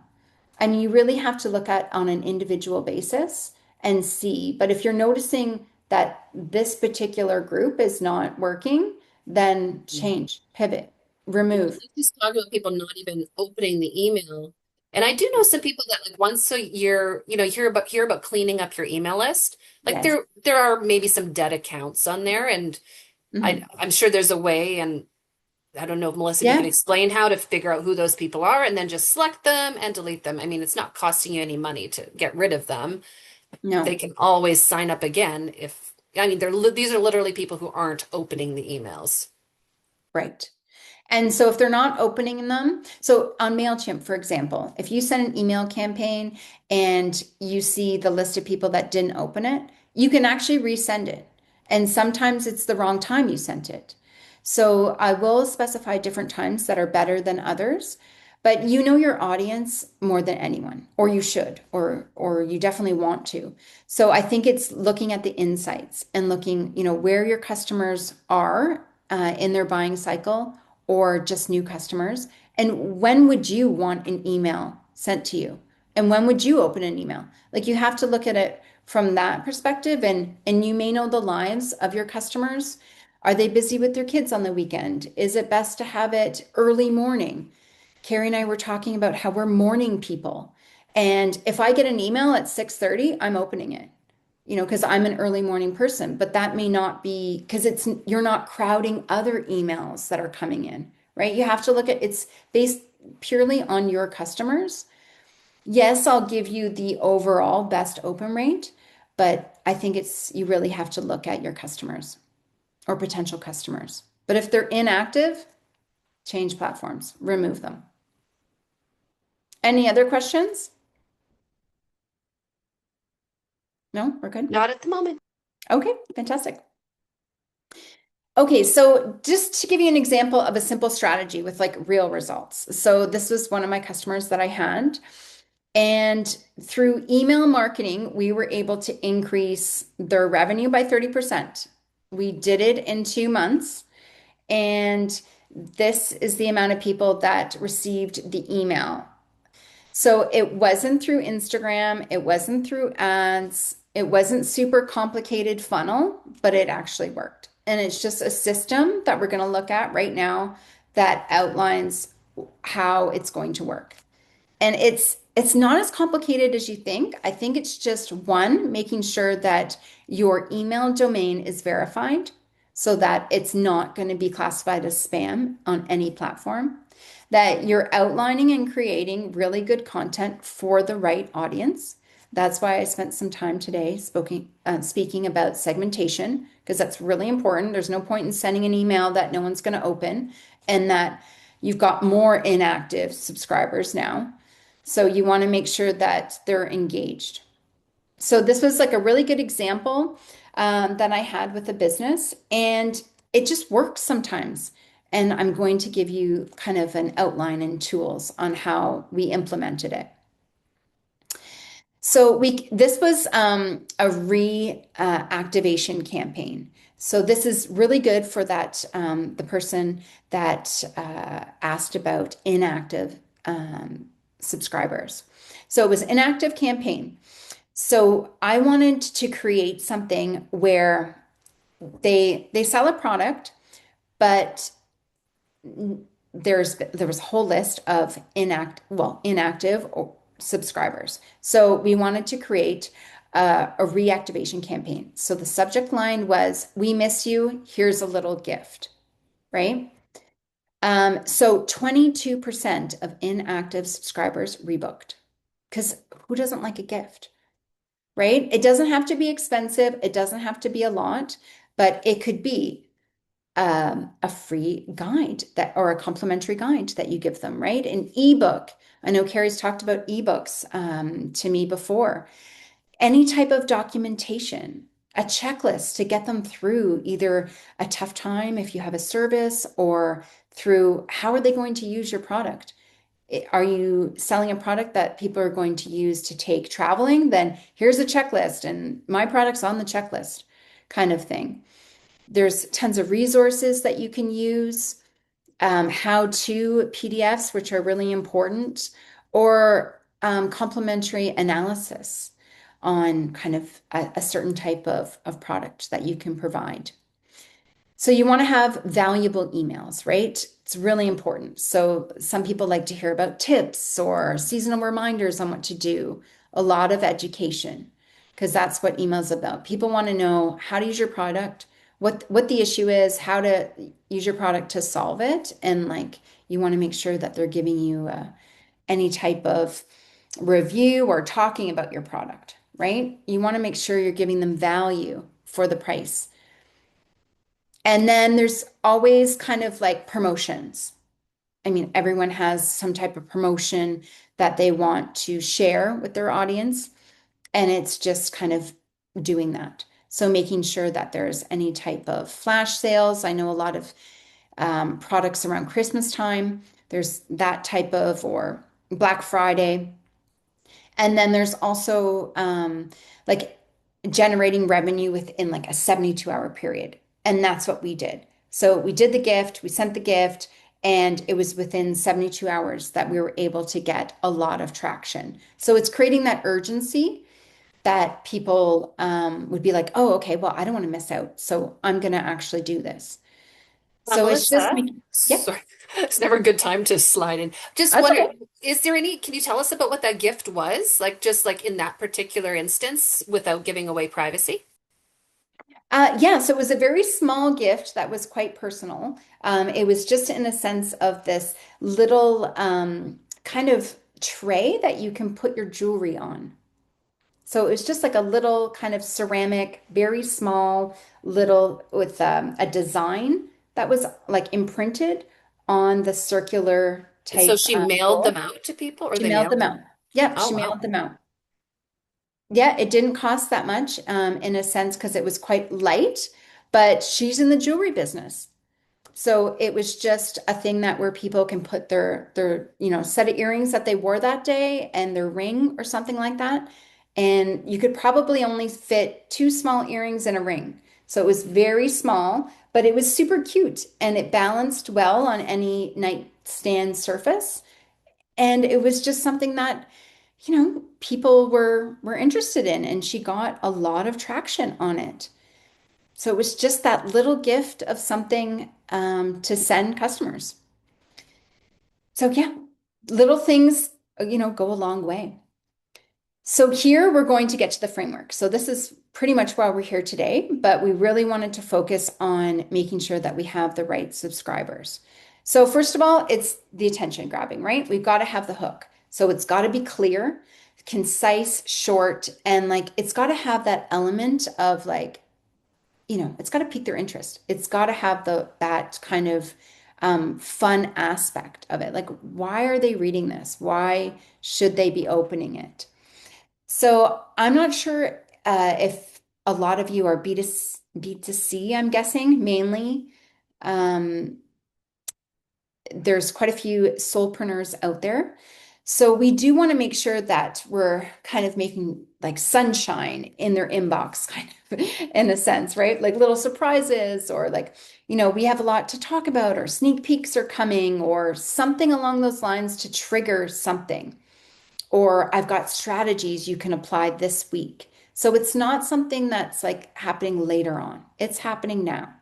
[SPEAKER 1] I mean, you really have to look at on an individual basis and see. But if you're noticing that this particular group is not working, then change, pivot,
[SPEAKER 2] Yeah,
[SPEAKER 1] remove.
[SPEAKER 2] I just talking about people not even opening the email. And I do know some people that like once a year, hear about cleaning up your email list. Like
[SPEAKER 1] Yes.
[SPEAKER 2] there are maybe some dead accounts on there, and
[SPEAKER 1] Mhm.
[SPEAKER 2] I'm sure there's a way, and I don't know if Melissa, if you can
[SPEAKER 1] Yeah.
[SPEAKER 2] explain how to figure out who those people are and then just select them and delete them. I mean, it's not costing you any money to get rid of them. They
[SPEAKER 1] No.
[SPEAKER 2] can always sign up again if I mean these are literally people who aren't opening the emails.
[SPEAKER 1] Right. And so if they're not opening them, so on MailChimp, for example, if you send an email campaign and you see the list of people that didn't open it, you can actually resend it. And sometimes it's the wrong time you sent it. So I will specify different times that are better than others, but you know your audience more than anyone, or you should, or you definitely want to. So I think it's looking at the insights and looking, where your customers are in their buying cycle or just new customers? And when would you want an email sent to you? And when would you open an email? Like you have to look at it from that perspective and you may know the lives of your customers. Are they busy with their kids on the weekend? Is it best to have it early morning? Carrie and I were talking about how we're morning people. And if I get an email at 6:30, I'm opening it, because I'm an early morning person, but that may not be because you're not crowding other emails that are coming in, right? You have to look at it's based purely on your customers. Yes, I'll give you the overall best open rate, but I think you really have to look at your customers or potential customers. But if they're inactive, change platforms, remove them. Any other questions? No, we're good.
[SPEAKER 2] Not at the moment.
[SPEAKER 1] Okay, fantastic. Okay, so just to give you an example of a simple strategy with like real results. So this was one of my customers that I had, and through email marketing, we were able to increase their revenue by 30%. We did it in 2 months, and this is the amount of people that received the email. So it wasn't through Instagram, it wasn't through ads, it wasn't super complicated funnel, but it actually worked. and it's just a system that we're going to look at right now that outlines how it's going to work. And it's not as complicated as you think. I think it's just one, making sure that your email domain is verified so that it's not going to be classified as spam on any platform, that you're outlining and creating really good content for the right audience. That's why I spent some time today speaking about segmentation, because that's really important. There's no point in sending an email that no one's going to open and that you've got more inactive subscribers now. So you want to make sure that they're engaged. So this was like a really good example that I had with a business, and it just works sometimes. And I'm going to give you kind of an outline and tools on how we implemented it. So we this was a reactivation campaign. So this is really good for that the person that asked about inactive subscribers. So it was inactive campaign. So I wanted to create something where they sell a product, but there was a whole list of inactive subscribers. So we wanted to create a reactivation campaign. So the subject line was, "We miss you. Here's a little gift," right? So 22% of inactive subscribers rebooked because who doesn't like a gift, right? It doesn't have to be expensive. It doesn't have to be a lot, but it could be a free guide that or a complimentary guide that you give them, right? An ebook. I know Carrie's talked about ebooks to me before. Any type of documentation, a checklist to get them through either a tough time if you have a service or through how are they going to use your product? Are you selling a product that people are going to use to take traveling? Then here's a checklist, and my product's on the checklist kind of thing. There's tons of resources that you can use, how-to PDFs, which are really important, or complementary analysis on kind of a certain type of product that you can provide. So you want to have valuable emails, right? It's really important. So some people like to hear about tips or seasonal reminders on what to do, a lot of education, because that's what email's about. People want to know how to use your product, what the issue is, how to use your product to solve it, and like you want to make sure that they're giving you any type of review or talking about your product, right? You want to make sure you're giving them value for the price. And then there's always kind of like promotions. I mean, everyone has some type of promotion that they want to share with their audience, and it's just kind of doing that. So making sure that there's any type of flash sales. I know a lot of products around Christmas time. There's that type of, or Black Friday. And then there's also like generating revenue within like a 72-hour period. And that's what we did. So we did the gift, we sent the gift, and it was within 72 hours that we were able to get a lot of traction. So it's creating that urgency that people would be like, oh, okay, well, I don't want to miss out. So I'm going to actually do this. So it's just
[SPEAKER 2] Melissa,
[SPEAKER 1] making, yep,
[SPEAKER 2] sorry, it's never a good time to slide in. Just
[SPEAKER 1] that's okay.
[SPEAKER 2] wondering, is there any, can you tell us about what that gift was? Like, just like in that particular instance, without giving away privacy?
[SPEAKER 1] Yeah, so it was a very small gift that was quite personal. It was just in a sense of this little kind of tray that you can put your jewelry on. So it was just like a little kind of ceramic, very small, little with a design that was like imprinted on the circular
[SPEAKER 2] So
[SPEAKER 1] type
[SPEAKER 2] she mailed them
[SPEAKER 1] bowl.
[SPEAKER 2] out to people, or
[SPEAKER 1] She
[SPEAKER 2] they
[SPEAKER 1] mailed them
[SPEAKER 2] mailed
[SPEAKER 1] out.
[SPEAKER 2] them?
[SPEAKER 1] Yep,
[SPEAKER 2] Oh,
[SPEAKER 1] she
[SPEAKER 2] wow.
[SPEAKER 1] mailed them out. Yeah, it didn't cost that much in a sense because it was quite light, but she's in the jewelry business. So it was just a thing that where people can put their set of earrings that they wore that day and their ring or something like that. And you could probably only fit two small earrings and a ring. So it was very small, but it was super cute and it balanced well on any nightstand surface. And it was just something that, people were interested in, and she got a lot of traction on it. So it was just that little gift of something to send customers. So yeah, little things, go a long way. So here we're going to get to the framework. So this is pretty much why we're here today, but we really wanted to focus on making sure that we have the right subscribers. So first of all, it's the attention grabbing, right? We've got to have the hook. So it's got to be clear, concise, short, and like it's got to have that element of like, it's got to pique their interest. It's got to have that kind of fun aspect of it. Like, why are they reading this? Why should they be opening it? So I'm not sure if a lot of you are B2C, I'm guessing mainly. Um, there's quite a few solopreneurs out there. So we do want to make sure that we're kind of making like sunshine in their inbox, kind of in a sense, right? Like little surprises, or like, we have a lot to talk about, or sneak peeks are coming, or something along those lines to trigger something. Or I've got strategies you can apply this week. So it's not something that's like happening later on. It's happening now.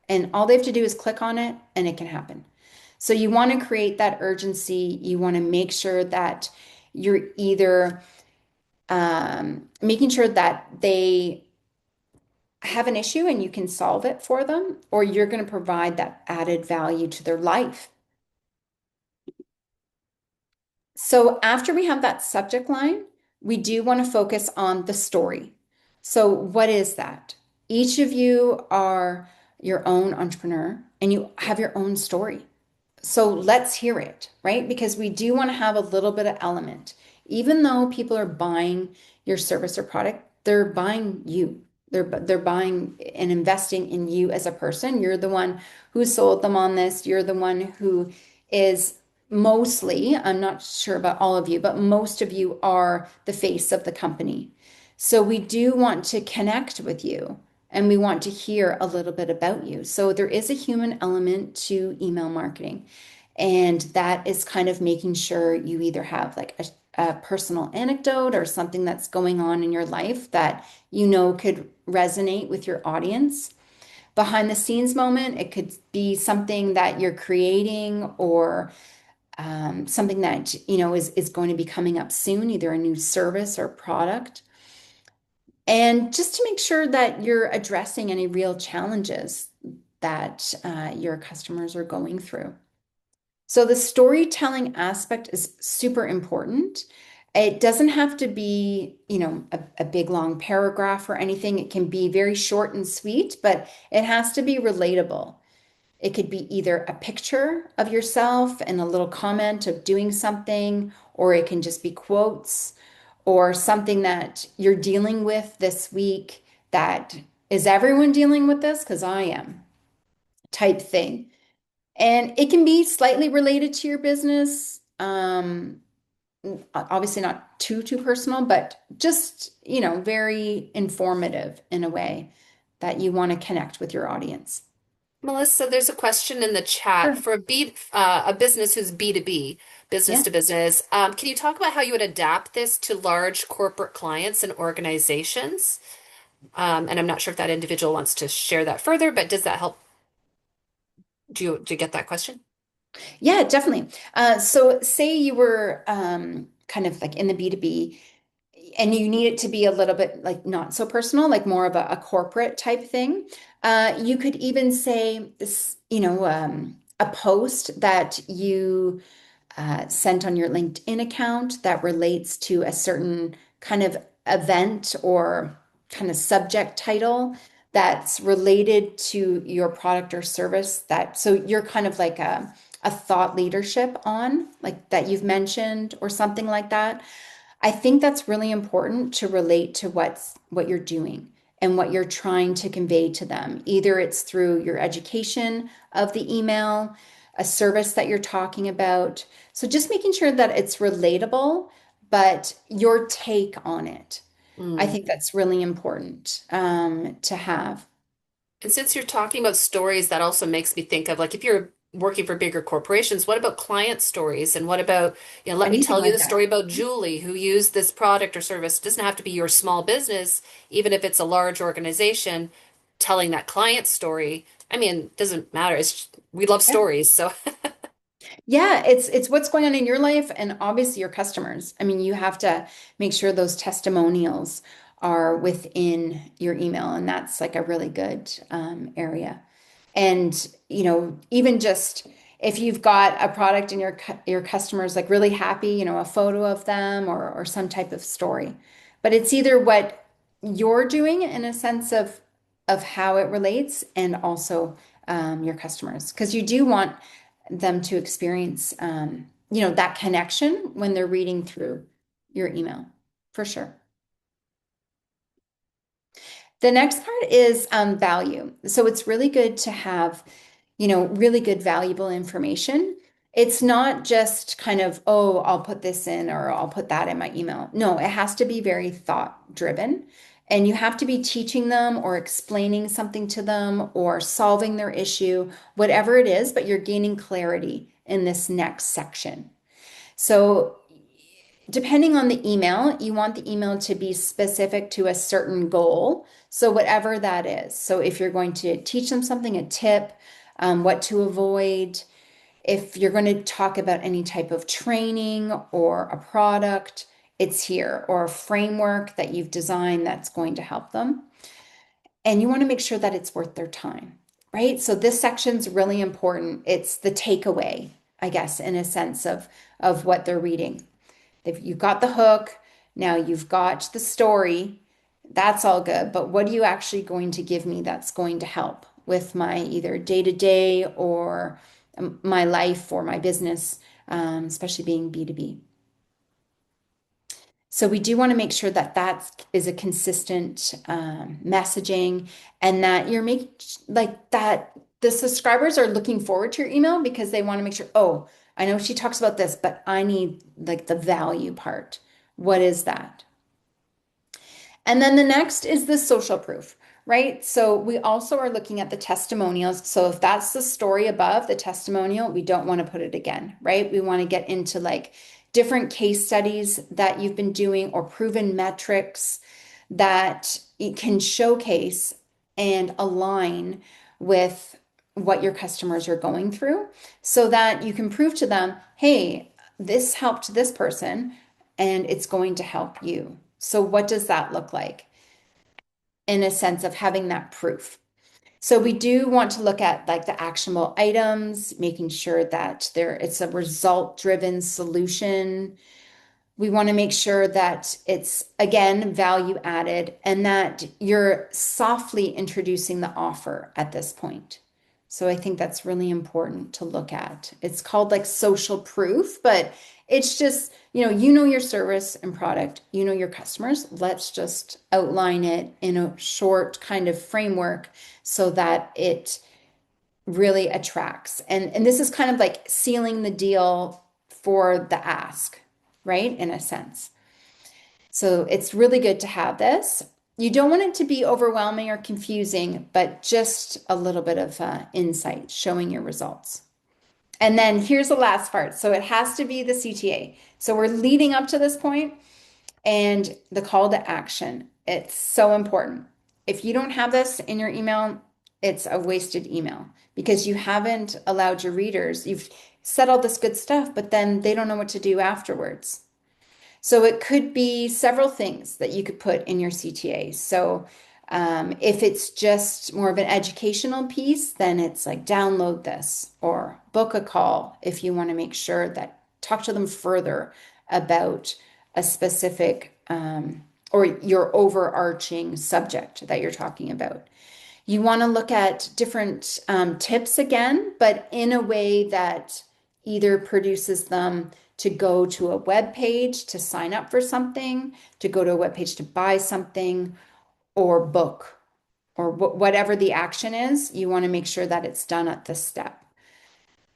[SPEAKER 1] And all they have to do is click on it and it can happen. So you want to create that urgency. You want to make sure that you're either making sure that they have an issue and you can solve it for them, or you're going to provide that added value to their life. So after we have that subject line, we do want to focus on the story. So what is that? Each of you are your own entrepreneur and you have your own story. So let's hear it, right? Because we do want to have a little bit of element. Even though people are buying your service or product, they're buying you. They're buying and investing in you as a person. You're the one who sold them on this. You're the one who is mostly, I'm not sure about all of you, but most of you are the face of the company. So we do want to connect with you and we want to hear a little bit about you. So there is a human element to email marketing. And that is kind of making sure you either have like a personal anecdote or something that's going on in your life that could resonate with your audience. Behind the scenes moment, it could be something that you're creating, or something that is going to be coming up soon, either a new service or product. And just to make sure that you're addressing any real challenges that your customers are going through. So the storytelling aspect is super important. It doesn't have to be, a big long paragraph or anything. It can be very short and sweet, but it has to be relatable. It could be either a picture of yourself and a little comment of doing something, or it can just be quotes or something that you're dealing with this week that is everyone dealing with this? Because I am type thing. And it can be slightly related to your business. Obviously not too personal, but just, very informative in a way that you want to connect with your audience.
[SPEAKER 2] Melissa, there's a question in the chat
[SPEAKER 1] Sure.
[SPEAKER 2] for a business who's B2B, business
[SPEAKER 1] Yeah.
[SPEAKER 2] to business. Can you talk about how you would adapt this to large corporate clients and organizations? And I'm not sure if that individual wants to share that further, but does that help? Do you get that question?
[SPEAKER 1] Yeah, definitely. So say you were kind of like in the B2B and you need it to be a little bit like not so personal, like more of a corporate type thing. You could even say this, a post that you sent on your LinkedIn account that relates to a certain kind of event or kind of subject title that's related to your product or service, that so you're kind of like a thought leadership on like that you've mentioned or something like that. I think that's really important to relate to what you're doing and what you're trying to convey to them. Either it's through your education of the email, a service that you're talking about. So just making sure that it's relatable, but your take on it. I
[SPEAKER 2] Mm.
[SPEAKER 1] think that's really important to have.
[SPEAKER 2] And since you're talking about stories, that also makes me think of like if you're working for bigger corporations, what about client stories? And what about, let me
[SPEAKER 1] Anything
[SPEAKER 2] tell you
[SPEAKER 1] like
[SPEAKER 2] the
[SPEAKER 1] that.
[SPEAKER 2] story about Julie who used this product or service. It doesn't have to be your small business, even if it's a large organization. telling that client story, I mean, it doesn't matter. We love stories. So
[SPEAKER 1] Yeah, it's what's going on in your life and obviously your customers. I mean, you have to make sure those testimonials are within your email, and that's like a really good area. And even just if you've got a product and your customers like really happy, a photo of them or some type of story. But it's either what you're doing in a sense of how it relates and also your customers, because you do want them to experience that connection when they're reading through your email, for sure. The next part is value. So it's really good to have, really good, valuable information. It's not just kind of, oh, I'll put this in or I'll put that in my email. No, it has to be very thought driven. And you have to be teaching them or explaining something to them or solving their issue, whatever it is, but you're gaining clarity in this next section. So depending on the email, you want the email to be specific to a certain goal. So, whatever that is. So, if you're going to teach them something, a tip, what to avoid, if you're going to talk about any type of training or a product, it's here, or a framework that you've designed that's going to help them. And you want to make sure that it's worth their time, right? So, this section's really important. It's the takeaway, I guess, in a sense of what they're reading. If you've got the hook, now you've got the story, that's all good. But what are you actually going to give me that's going to help with my either day to day or my life or my business, especially being B2B? So we do want to make sure that that is a consistent messaging and that you're making like that the subscribers are looking forward to your email because they want to make sure, oh, I know she talks about this, but I need like the value part. What is that? And then the next is the social proof, right? So we also are looking at the testimonials. So if that's the story above the testimonial, we don't want to put it again, right? We want to get into like different case studies that you've been doing or proven metrics that it can showcase and align with what your customers are going through so that you can prove to them, hey, this helped this person and it's going to help you. So, what does that look like in a sense of having that proof? So, we do want to look at like the actionable items, making sure that it's a result-driven solution. We want to make sure that it's, again, value added and that you're softly introducing the offer at this point. So I think that's really important to look at. It's called like social proof, but it's just, you know your service and product, you know your customers. Let's just outline it in a short kind of framework so that it really attracts. And this is kind of like sealing the deal for the ask, right? In a sense. So it's really good to have this. You don't want it to be overwhelming or confusing, but just a little bit of insight showing your results. And then here's the last part. So it has to be the CTA. So we're leading up to this point and the call to action. It's so important. If you don't have this in your email, it's a wasted email because you haven't allowed your readers, you've said all this good stuff, but then they don't know what to do afterwards. So it could be several things that you could put in your CTA. So if it's just more of an educational piece, then it's like download this or book a call if you want to make sure that talk to them further about a specific or your overarching subject that you're talking about. You want to look at different tips again, but in a way that either produces them to go to a web page to sign up for something, to go to a web page to buy something, or book, or whatever the action is. You want to make sure that it's done at this step.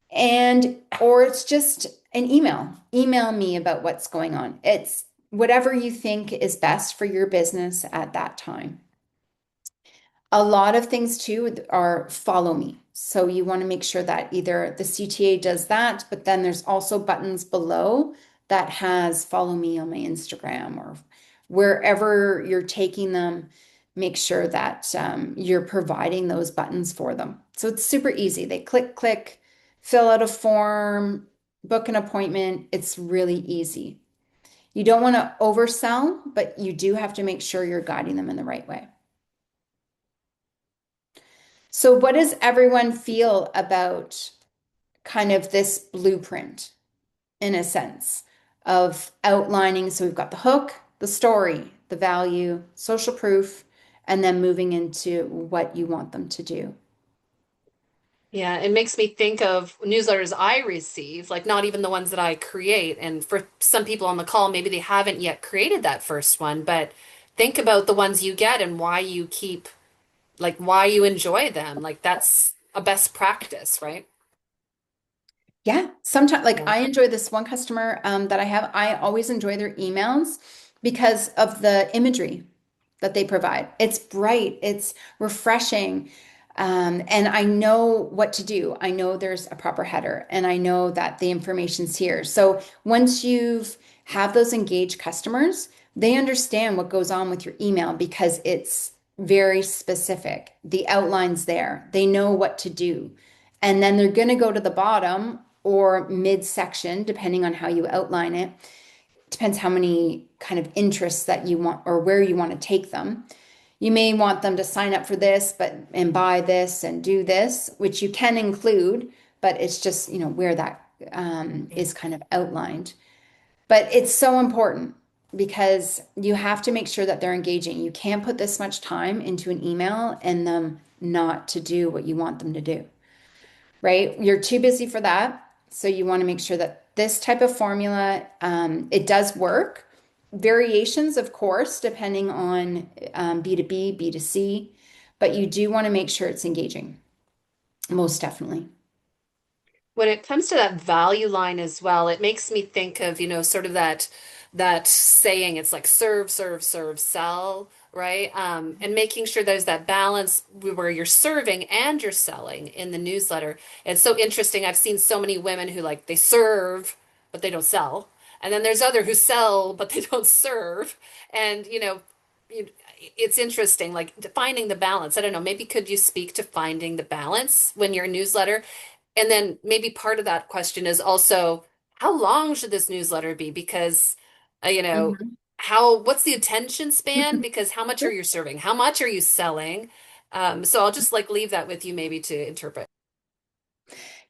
[SPEAKER 1] And, or it's just an email. Email me about what's going on. It's whatever you think is best for your business at that time. A lot of things too are follow me. So you want to make sure that either the CTA does that, but then there's also buttons below that has follow me on my Instagram or wherever you're taking them make sure that you're providing those buttons for them. So it's super easy. They click, click, fill out a form, book an appointment. It's really easy. You don't want to oversell, but you do have to make sure you're guiding them in the right way. So, what does everyone feel about kind of this blueprint in a sense of outlining? So, we've got the hook, the story, the value, social proof, and then moving into what you want them to do.
[SPEAKER 2] Yeah, it makes me think of newsletters I receive, like not even the ones that I create. And for some people on the call, maybe they haven't yet created that first one, but think about the ones you get and why you keep, like, why you enjoy them. Like, that's a best practice, right?
[SPEAKER 1] Yeah, sometimes like
[SPEAKER 2] Yeah.
[SPEAKER 1] I enjoy this one customer that I have. I always enjoy their emails because of the imagery that they provide. It's bright, it's refreshing, and I know what to do. I know there's a proper header, and I know that the information's here. So once you've have those engaged customers, they understand what goes on with your email because it's very specific. The outline's there. They know what to do. And then they're going to go to the bottom or midsection, depending on how you outline it. Depends how many kind of interests that you want or where you want to take them. You may want them to sign up for this, but and buy this and do this, which you can include, but it's just, where that is kind of outlined. But it's so important because you have to make sure that they're engaging. You can't put this much time into an email and them not to do what you want them to do, right? You're too busy for that. So you want to make sure that this type of formula, it does work. Variations, of course, depending on B2B, B2C, but you do want to make sure it's engaging, most definitely.
[SPEAKER 2] When it comes to that value line as well, it makes me think of, sort of that saying, it's like serve, serve, serve, sell, right? And making sure there's that balance where you're serving and you're selling in the newsletter. It's so interesting. I've seen so many women who like they serve, but they don't sell. And then there's other who sell, but they don't serve. And, you- it's interesting, like finding the balance. I don't know, maybe could you speak to finding the balance when your newsletter and then maybe part of that question is also how long should this newsletter be? Because,
[SPEAKER 1] Mhm.
[SPEAKER 2] what's the attention span? Because how much are you serving? How much are you selling? So I'll just like leave that with you maybe to interpret.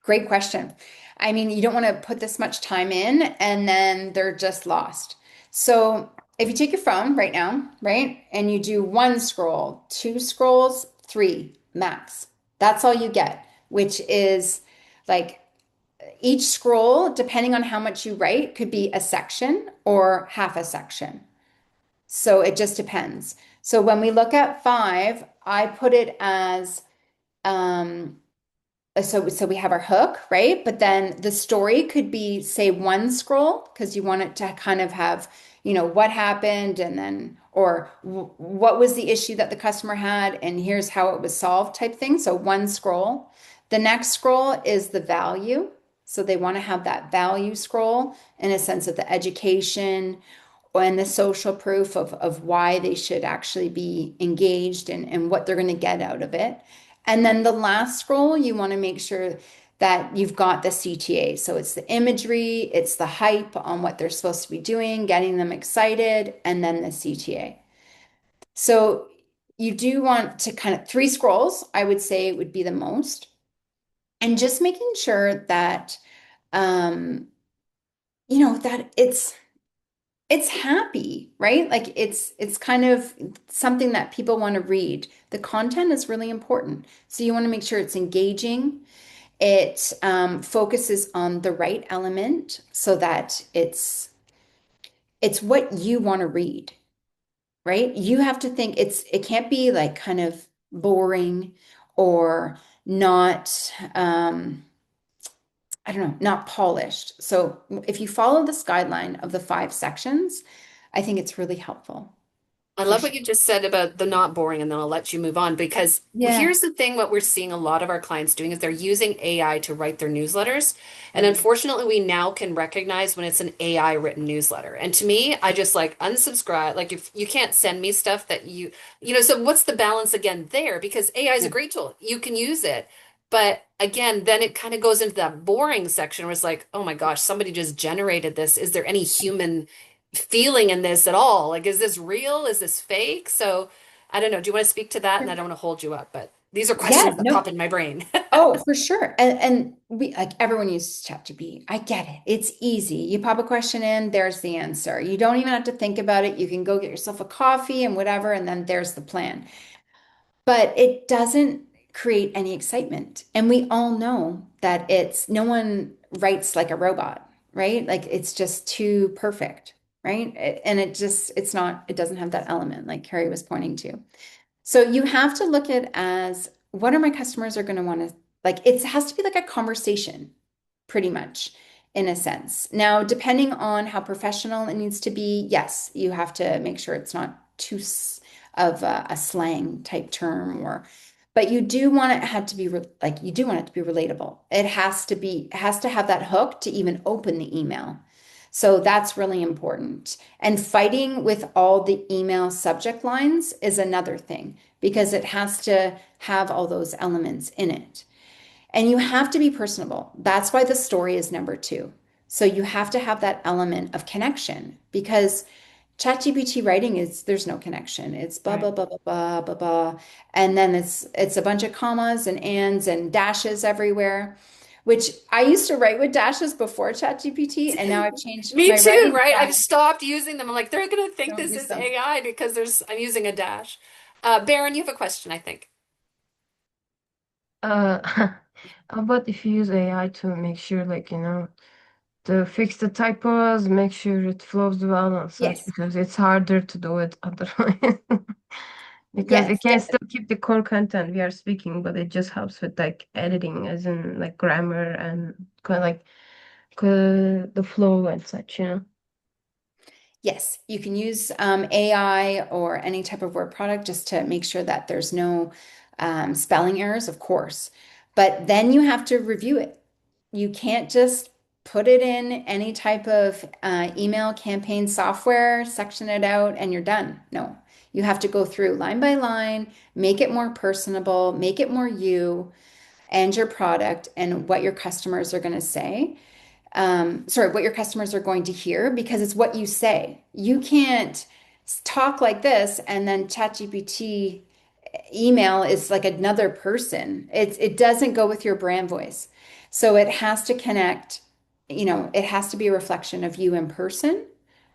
[SPEAKER 1] Great question. I mean, you don't want to put this much time in and then they're just lost. So if you take your phone right now, right, and you do one scroll, two scrolls, three max, that's all you get, which is like each scroll, depending on how much you write, could be a section or half a section. So it just depends. So when we look at five, I put it as um, so we have our hook, right? But then the story could be, say, one scroll because you want it to kind of have, what happened and then, or what was the issue that the customer had and here's how it was solved type thing. So one scroll. The next scroll is the value. So they want to have that value scroll in a sense of the education and the social proof of why they should actually be engaged and what they're going to get out of it. And then the last scroll, you want to make sure that you've got the CTA. So it's the imagery, it's the hype on what they're supposed to be doing, getting them excited, and then the CTA. So you do want to kind of three scrolls, I would say would be the most. And just making sure that um, that it's happy, right? Like it's kind of something that people want to read. The content is really important. So you want to make sure it's engaging. It focuses on the right element so that it's what you want to read, right? You have to think it can't be like kind of boring or not I don't know, not polished. So if you follow this guideline of the five sections, I think it's really helpful.
[SPEAKER 2] I
[SPEAKER 1] for
[SPEAKER 2] love what
[SPEAKER 1] sure.
[SPEAKER 2] you just said about the not boring, and then I'll let you move on because
[SPEAKER 1] Yeah.
[SPEAKER 2] here's the thing, what we're seeing a lot of our clients doing is they're using AI to write their newsletters. And
[SPEAKER 1] Mm.
[SPEAKER 2] unfortunately, we now can recognize when it's an AI written newsletter. And to me, I just like unsubscribe. Like if you can't send me stuff that so what's the balance again there? Because AI is a
[SPEAKER 1] Yeah.
[SPEAKER 2] great tool. You can use it. But again, then it kind of goes into that boring section where it's like, oh my gosh, somebody just generated this. Is there any human feeling in this at all? Like, is this real? Is this fake? So I don't know. Do you want to speak to that? And I don't want to hold you up, but these are
[SPEAKER 1] Yeah,
[SPEAKER 2] questions that pop
[SPEAKER 1] no.
[SPEAKER 2] in my brain.
[SPEAKER 1] Oh, for sure. And we like everyone uses ChatGPT. I get it. It's easy. You pop a question in, there's the answer. You don't even have to think about it. You can go get yourself a coffee and whatever, and then there's the plan. But it doesn't create any excitement. And we all know that it's no one writes like a robot, right? Like it's just too perfect, right? And it's not, it doesn't have that element like Carrie was pointing to. So you have to look at as what are my customers are going to want to like it has to be like a conversation pretty much in a sense. Now, depending on how professional it needs to be, yes, you have to make sure it's not too of a slang type term or but you do want it had to be like you do want it to be relatable. It has to have that hook to even open the email. So that's really important. And fighting with all the email subject lines is another thing because it has to have all those elements in it. And you have to be personable. That's why the story is number two. So you have to have that element of connection because ChatGPT writing is there's no connection. It's blah
[SPEAKER 3] Right.
[SPEAKER 1] blah blah blah blah blah blah. And then it's a bunch of commas and ands and dashes everywhere, which I used to write with dashes before ChatGPT, and now I've changed
[SPEAKER 2] Me
[SPEAKER 1] my
[SPEAKER 2] too,
[SPEAKER 1] writing
[SPEAKER 2] right? I've
[SPEAKER 1] style.
[SPEAKER 2] stopped using them. I'm like, they're gonna think
[SPEAKER 1] Don't
[SPEAKER 2] this
[SPEAKER 1] use
[SPEAKER 2] is
[SPEAKER 1] them.
[SPEAKER 2] AI because I'm using a dash. Baron, you have a question, I think.
[SPEAKER 3] Uh, how about if you use AI to make sure, like, to fix the typos, make sure it flows well and such,
[SPEAKER 1] Yes.
[SPEAKER 3] because it's harder to do it otherwise. Because it
[SPEAKER 1] Yes.
[SPEAKER 3] can still keep the core content we are speaking, but it just helps with like editing, as in like grammar and kind of like the flow and such.
[SPEAKER 1] Yes, you can use AI or any type of word product just to make sure that there's no spelling errors, of course. But then you have to review it. You can't just put it in any type of email campaign software, section it out, and you're done. No, you have to go through line by line, make it more personable, make it more you and your product and what your customers are going to say what your customers are going to hear because it's what you say. You can't talk like this and then ChatGPT email is like another person. It doesn't go with your brand voice. So it has to connect, it has to be a reflection of you in person,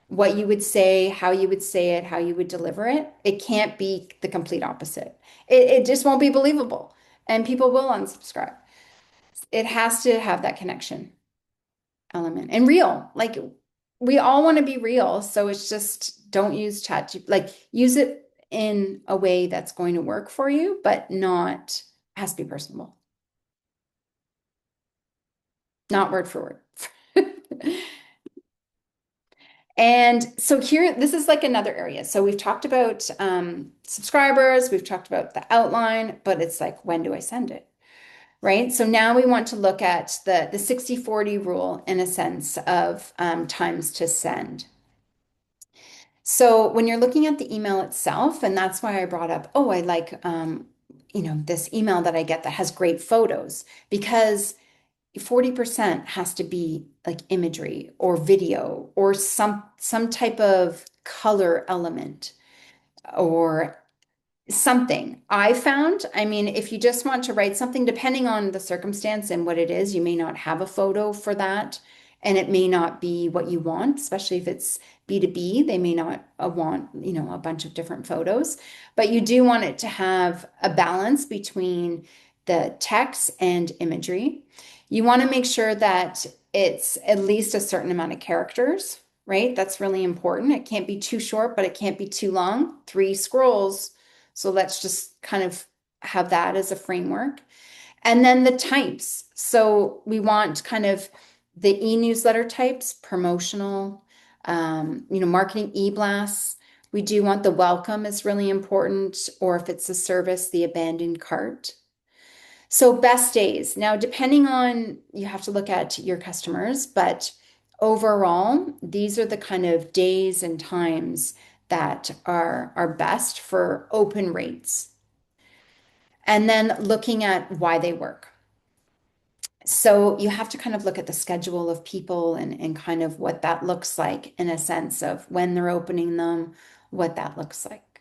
[SPEAKER 1] what you would say, how you would say it, how you would deliver it. It can't be the complete opposite. It just won't be believable and people will unsubscribe. It has to have that connection element and real. Like we all want to be real, so it's just don't use like use it in a way that's going to work for you, but not has to be personable, not word for word. And so here, this is like another area. So we've talked about subscribers, we've talked about the outline, but it's like, when do I send it? Right? So now we want to look at the 60/40 rule in a sense of times to send. So when you're looking at the email itself, and that's why I brought up, oh, I like, this email that I get that has great photos because 40% has to be like imagery or video or some type of color element or something I found. I mean, if you just want to write something, depending on the circumstance and what it is, you may not have a photo for that. And it may not be what you want, especially if it's B2B. They may not want, a bunch of different photos, but you do want it to have a balance between the text and imagery. You want to make sure that it's at least a certain amount of characters, right? That's really important. It can't be too short, but it can't be too long. Three scrolls, so let's just kind of have that as a framework. And then the types. So we want kind of the e-newsletter types, promotional, marketing e-blasts, We do want the welcome is really important, or if it's a service, the abandoned cart. So best days. Now, depending on, you have to look at your customers, but overall, these are the kind of days and times that are best for open rates. And then looking at why they work. So you have to kind of look at the schedule of people and kind of what that looks like in a sense of when they're opening them, what that looks like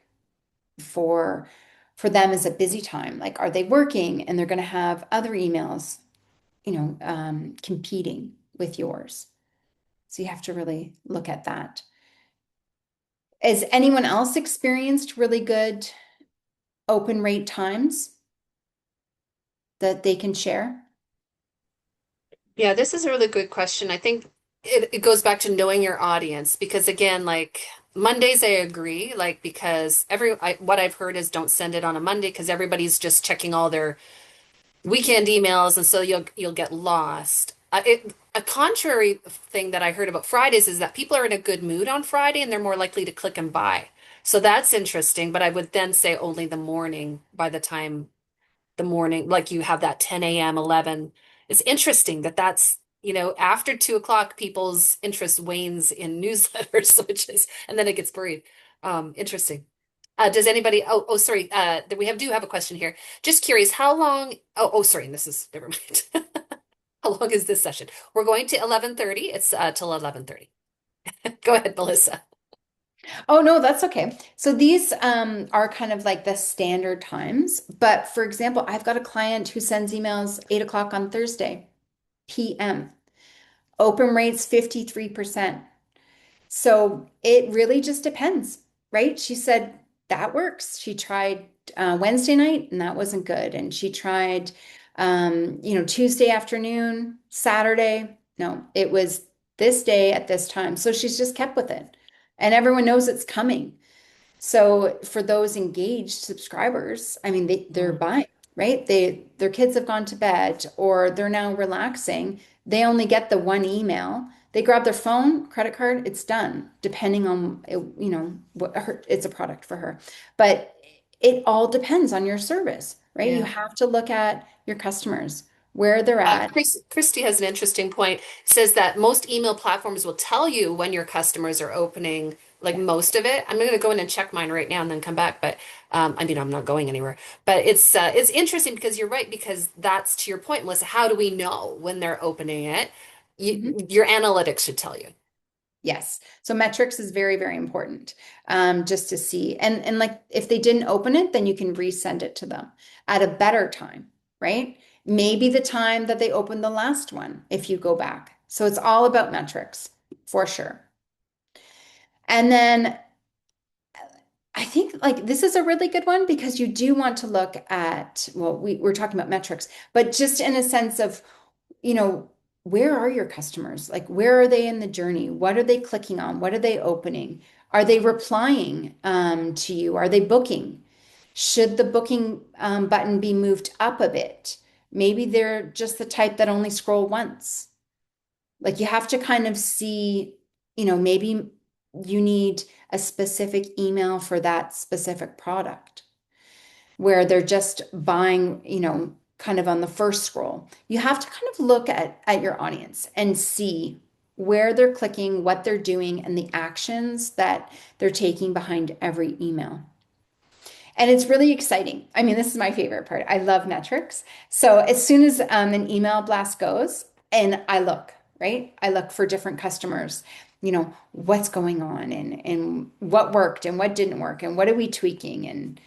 [SPEAKER 1] for for them is a busy time. Like, are they working and they're going to have other emails, competing with yours? So you have to really look at that. Has anyone else experienced really good open rate times that they can share?
[SPEAKER 2] Yeah, this is a really good question. I think it goes back to knowing your audience because again, like Mondays, I agree, like because what I've heard is don't send it on a Monday because everybody's just checking all their weekend emails, and so you'll get lost. A contrary thing that I heard about Fridays is that people are in a good mood on Friday and they're more likely to click and buy. So that's interesting, but I would then say only the morning by the time the morning, like you have that 10 a.m., 11. It's interesting that after 2 o'clock, people's interest wanes in newsletters, and then it gets buried. Interesting. Does anybody, sorry, we do have a question here. Just curious, how long, sorry, this is, never mind. How long is this session? We're going to 11:30. It's till 11:30. Go ahead, Melissa.
[SPEAKER 1] Oh, no, that's okay. So these are kind of like the standard times. But for example, I've got a client who sends emails 8 o'clock on Thursday p.m. Open rates 53%. So it really just depends, right? She said that works. She tried Wednesday night and that wasn't good. And she tried, Tuesday afternoon, Saturday. No, it was this day at this time. So she's just kept with it. And everyone knows it's coming. So for those engaged subscribers, I mean, they're
[SPEAKER 2] Mm.
[SPEAKER 1] buying, right? Their kids have gone to bed or they're now relaxing. They only get the one email. They grab their phone, credit card, it's done, depending on, it's a product for her. But it all depends on your service, right? You
[SPEAKER 2] Yeah.
[SPEAKER 1] have to look at your customers, where they're at.
[SPEAKER 2] Christy has an interesting point. Says that most email platforms will tell you when your customers are opening, like
[SPEAKER 1] Yeah.
[SPEAKER 2] most of it. I'm going to go in and check mine right now and then come back. But I mean, I'm not going anywhere. But it's interesting because you're right because that's to your point, Melissa. How do we know when they're opening it?
[SPEAKER 1] Mhm.
[SPEAKER 2] Your analytics should tell you.
[SPEAKER 1] Yes. So metrics is very, very important, just to see. And like if they didn't open it, then you can resend it to them at a better time, right? Maybe the time that they opened the last one, if you go back. So it's all about metrics for sure. And then I think like this is a really good one because you do want to look at, well, we're talking about metrics, but just in a sense of you know, where are your customers? Like, where are they in the journey? What are they clicking on? What are they opening? Are they replying to you? Are they booking? Should the booking button be moved up a bit? Maybe they're just the type that only scroll once. Like, you have to kind of see, maybe you need a specific email for that specific product where they're just buying, kind of on the first scroll. You have to kind of look at your audience and see where they're clicking, what they're doing, and the actions that they're taking behind every email. And it's really exciting. I mean, this is my favorite part. I love metrics. So as soon as an email blast goes, and I look, right? I look for different customers, what's going on and what worked and what didn't work and what are we tweaking and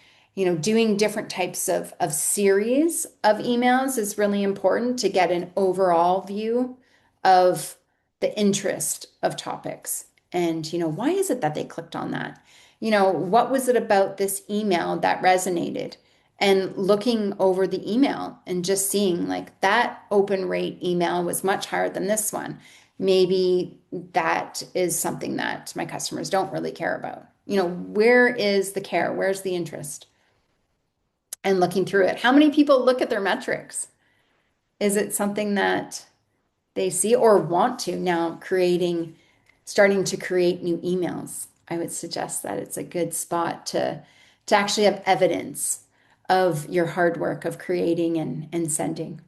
[SPEAKER 1] doing different types of series of emails is really important to get an overall view of the interest of topics. And, why is it that they clicked on that? What was it about this email that resonated? And looking over the email and just seeing like that open rate email was much higher than this one. Maybe that is something that my customers don't really care about. Where is the care? Where's the interest? And looking through it. How many people look at their metrics? Is it something that they see or want to now starting to create new emails? I would suggest that it's a good spot to actually have evidence of your hard work of creating and sending.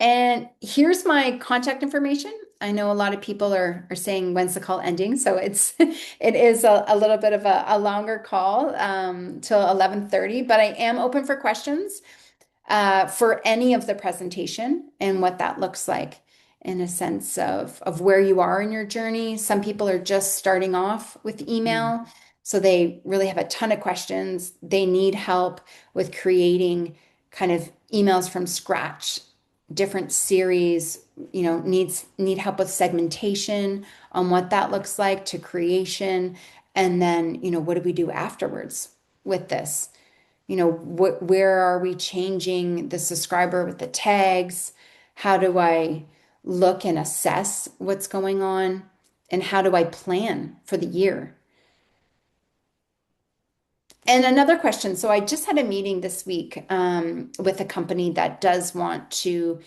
[SPEAKER 1] And here's my contact information. I know a lot of people are saying when's the call ending, so it's it is a little bit of a longer call till 11:30, but I am open for questions for any of the presentation and what that looks like in a sense of where you are in your journey. Some people are just starting off with
[SPEAKER 2] Mm.
[SPEAKER 1] email, so they really have a ton of questions. They need help with creating kind of emails from scratch, different series, need help with segmentation on what that looks like to creation. And then, what do we do afterwards with this? Where are we changing the subscriber with the tags? How do I look and assess what's going on? And how do I plan for the year? And another question. So I just had a meeting this week with a company that does want to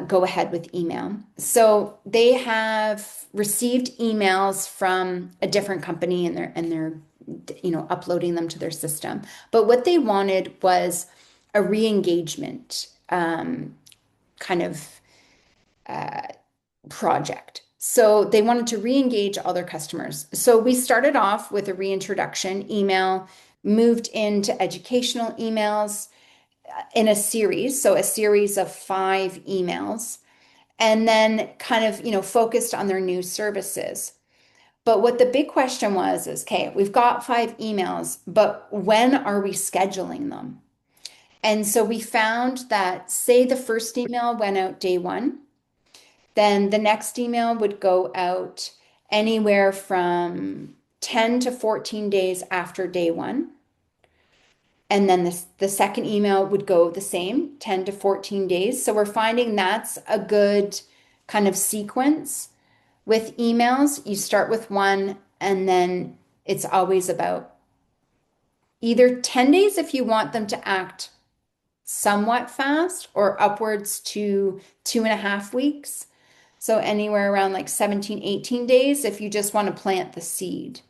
[SPEAKER 1] go ahead with email. So they have received emails from a different company and they're uploading them to their system. But what they wanted was a re-engagement kind of project. So they wanted to re-engage all their customers. So we started off with a reintroduction email, moved into educational emails in a series, so a series of 5 emails, and then kind of, focused on their new services. But what the big question was is, okay, we've got 5 emails, but when are we scheduling them? And so we found that, say, the first email went out day one, then the next email would go out anywhere from 10 to 14 days after day one. And then the second email would go the same, 10 to 14 days. So we're finding that's a good kind of sequence with emails. You start with one, and then it's always about either 10 days if you want them to act somewhat fast, or upwards to 2.5 weeks. So anywhere around like 17, 18 days if you just want to plant the seed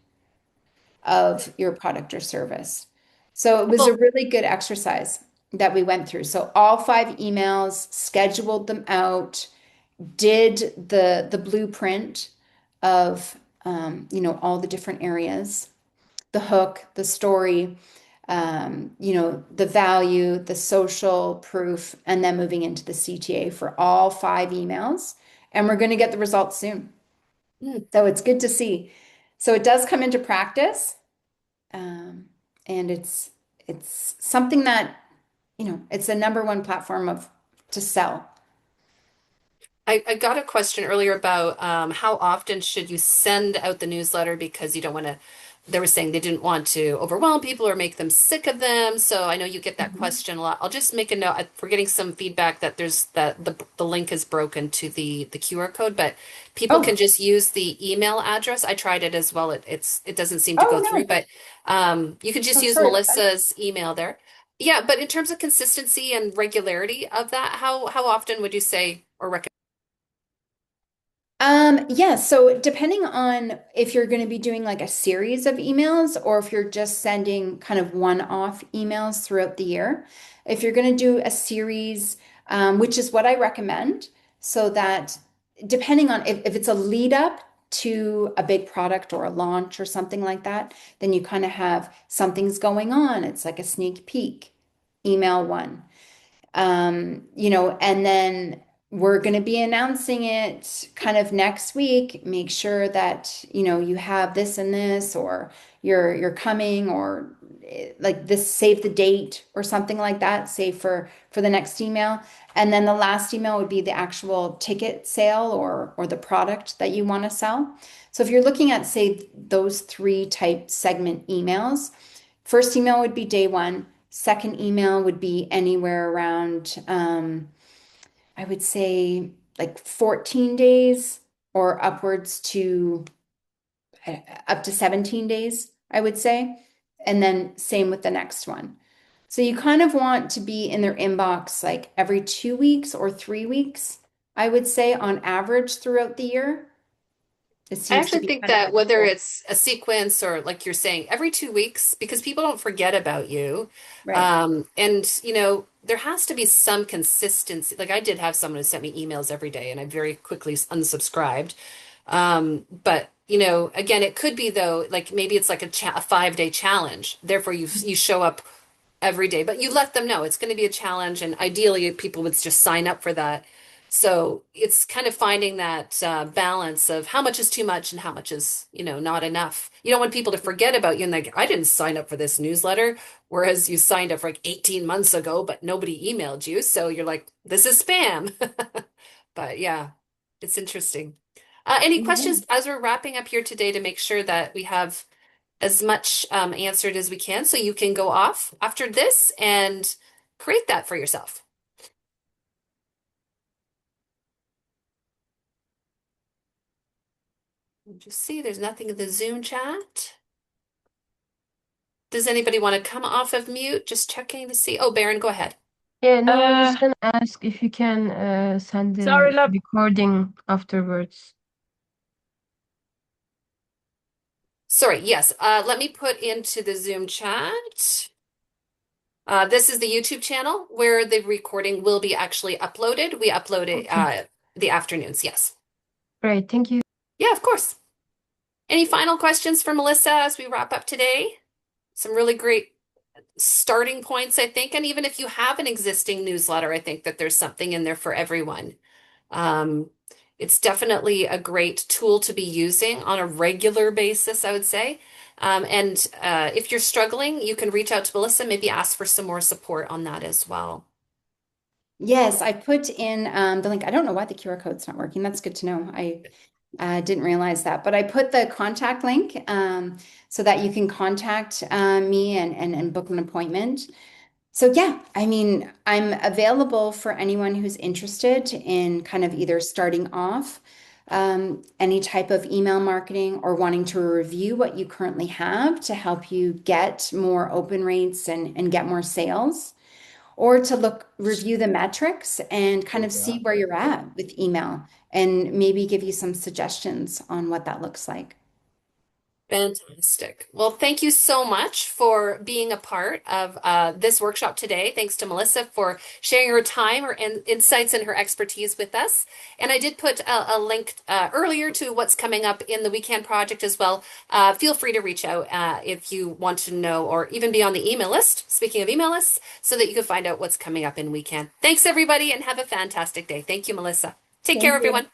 [SPEAKER 1] of your product or service. So it was a
[SPEAKER 2] Well,
[SPEAKER 1] really good exercise that we went through. So all 5 emails, scheduled them out, did the blueprint of all the different areas, the hook, the story, the value, the social proof, and then moving into the CTA for all 5 emails. And we're going to get the results soon.
[SPEAKER 2] mm,
[SPEAKER 1] So it's good to see. So it does come into practice, um, and it's something that, it's the number one platform of to sell.
[SPEAKER 2] I got a question earlier about how often should you send out the newsletter because you don't want to, they were saying they didn't want to overwhelm people or make them sick of them. So I know you get that
[SPEAKER 1] Mhm.
[SPEAKER 2] question a lot. I'll just make a note. We're getting some feedback that there's that the link is broken to the QR code, but people can
[SPEAKER 1] Oh,
[SPEAKER 2] just use the email address. I tried it as well. It doesn't seem to go
[SPEAKER 1] oh
[SPEAKER 2] through,
[SPEAKER 1] no.
[SPEAKER 2] but you can just
[SPEAKER 1] Oh,
[SPEAKER 2] use
[SPEAKER 1] sorry.
[SPEAKER 2] Melissa's email there. Yeah, but in terms of consistency and regularity of that, how often would you say or recommend?
[SPEAKER 1] Yeah, so depending on if you're going to be doing like a series of emails or if you're just sending kind of one-off emails throughout the year. If you're going to do a series, which is what I recommend, so that depending on if it's a lead up to a big product or a launch or something like that, then you kind of have something's going on. It's like a sneak peek, email one. And then we're going to be announcing it kind of next week. Make sure that, you have this and this, or you're coming, or like this, save the date or something like that, save for the next email. And then the last email would be the actual ticket sale or the product that you want to sell. So if you're looking at, say, those 3 type segment emails, first email would be day one. Second email would be anywhere around, I would say like 14 days or upwards to up to 17 days, I would say. And then same with the next one. So you kind of want to be in their inbox like every 2 weeks or 3 weeks. I would say on average throughout the year. It
[SPEAKER 2] I
[SPEAKER 1] seems to
[SPEAKER 2] actually
[SPEAKER 1] be
[SPEAKER 2] think
[SPEAKER 1] kind of
[SPEAKER 2] that
[SPEAKER 1] a
[SPEAKER 2] whether
[SPEAKER 1] goal.
[SPEAKER 2] it's a sequence or like you're saying, every 2 weeks, because people don't forget about you.
[SPEAKER 1] Right.
[SPEAKER 2] And there has to be some consistency. Like I did have someone who sent me emails every day and I very quickly unsubscribed. But again, it could be though, like maybe it's like a 5-day challenge. Therefore, you show up every day, but you let them know it's going to be a challenge, and ideally, people would just sign up for that. So it's kind of finding that balance of how much is too much and how much is, not enough. You don't want people to forget about you and like, I didn't sign up for this newsletter, whereas you signed up for like 18 months ago, but nobody emailed you. So you're like, this is spam. But yeah, it's interesting. Any
[SPEAKER 1] Yeah.
[SPEAKER 2] questions as we're wrapping up here today to make sure that we have as much answered as we can so you can go off after this and create that for yourself? Just see, there's nothing in the Zoom chat. Does anybody want to come off of mute? Just checking to see. Oh, Baron, go ahead.
[SPEAKER 3] Yeah, no, I was
[SPEAKER 4] Uh,
[SPEAKER 3] gonna ask if you can send
[SPEAKER 4] sorry,
[SPEAKER 3] the
[SPEAKER 4] love.
[SPEAKER 3] recording afterwards.
[SPEAKER 2] Sorry, yes. Let me put into the Zoom chat. This is the YouTube channel where the recording will be actually uploaded. We upload it
[SPEAKER 3] Okay,
[SPEAKER 2] the afternoons, yes.
[SPEAKER 3] great. Thank you.
[SPEAKER 2] Yeah, of course. Any final questions for Melissa as we wrap up today? Some really great starting points, I think. And even if you have an existing newsletter, I think that there's something in there for everyone. Um, it's definitely a great tool to be using on a regular basis, I would say. And if you're struggling, you can reach out to Melissa, maybe ask for some more support on that as well.
[SPEAKER 1] Yes, I put in the link. I don't know why the QR code's not working. That's good to know. I didn't realize that, but I put the contact link so that you can contact me and book an appointment. So yeah, I mean, I'm available for anyone who's interested in kind of either starting off any type of email marketing or wanting to review what you currently have to help you get more open rates and get more sales, or to review the metrics and kind of see where you're at with email and maybe give you some suggestions on what that looks like.
[SPEAKER 2] Fantastic. Well, thank you so much for being a part of this workshop today. Thanks to Melissa for sharing her time, her insights, and her expertise with us. And I did put a link earlier to what's coming up in the Weekend Project as well. Feel free to reach out if you want to know or even be on the email list, speaking of email lists, so that you can find out what's coming up in Weekend. Thanks, everybody, and have a fantastic day. Thank you, Melissa. Take care,
[SPEAKER 1] Thank you.
[SPEAKER 2] everyone.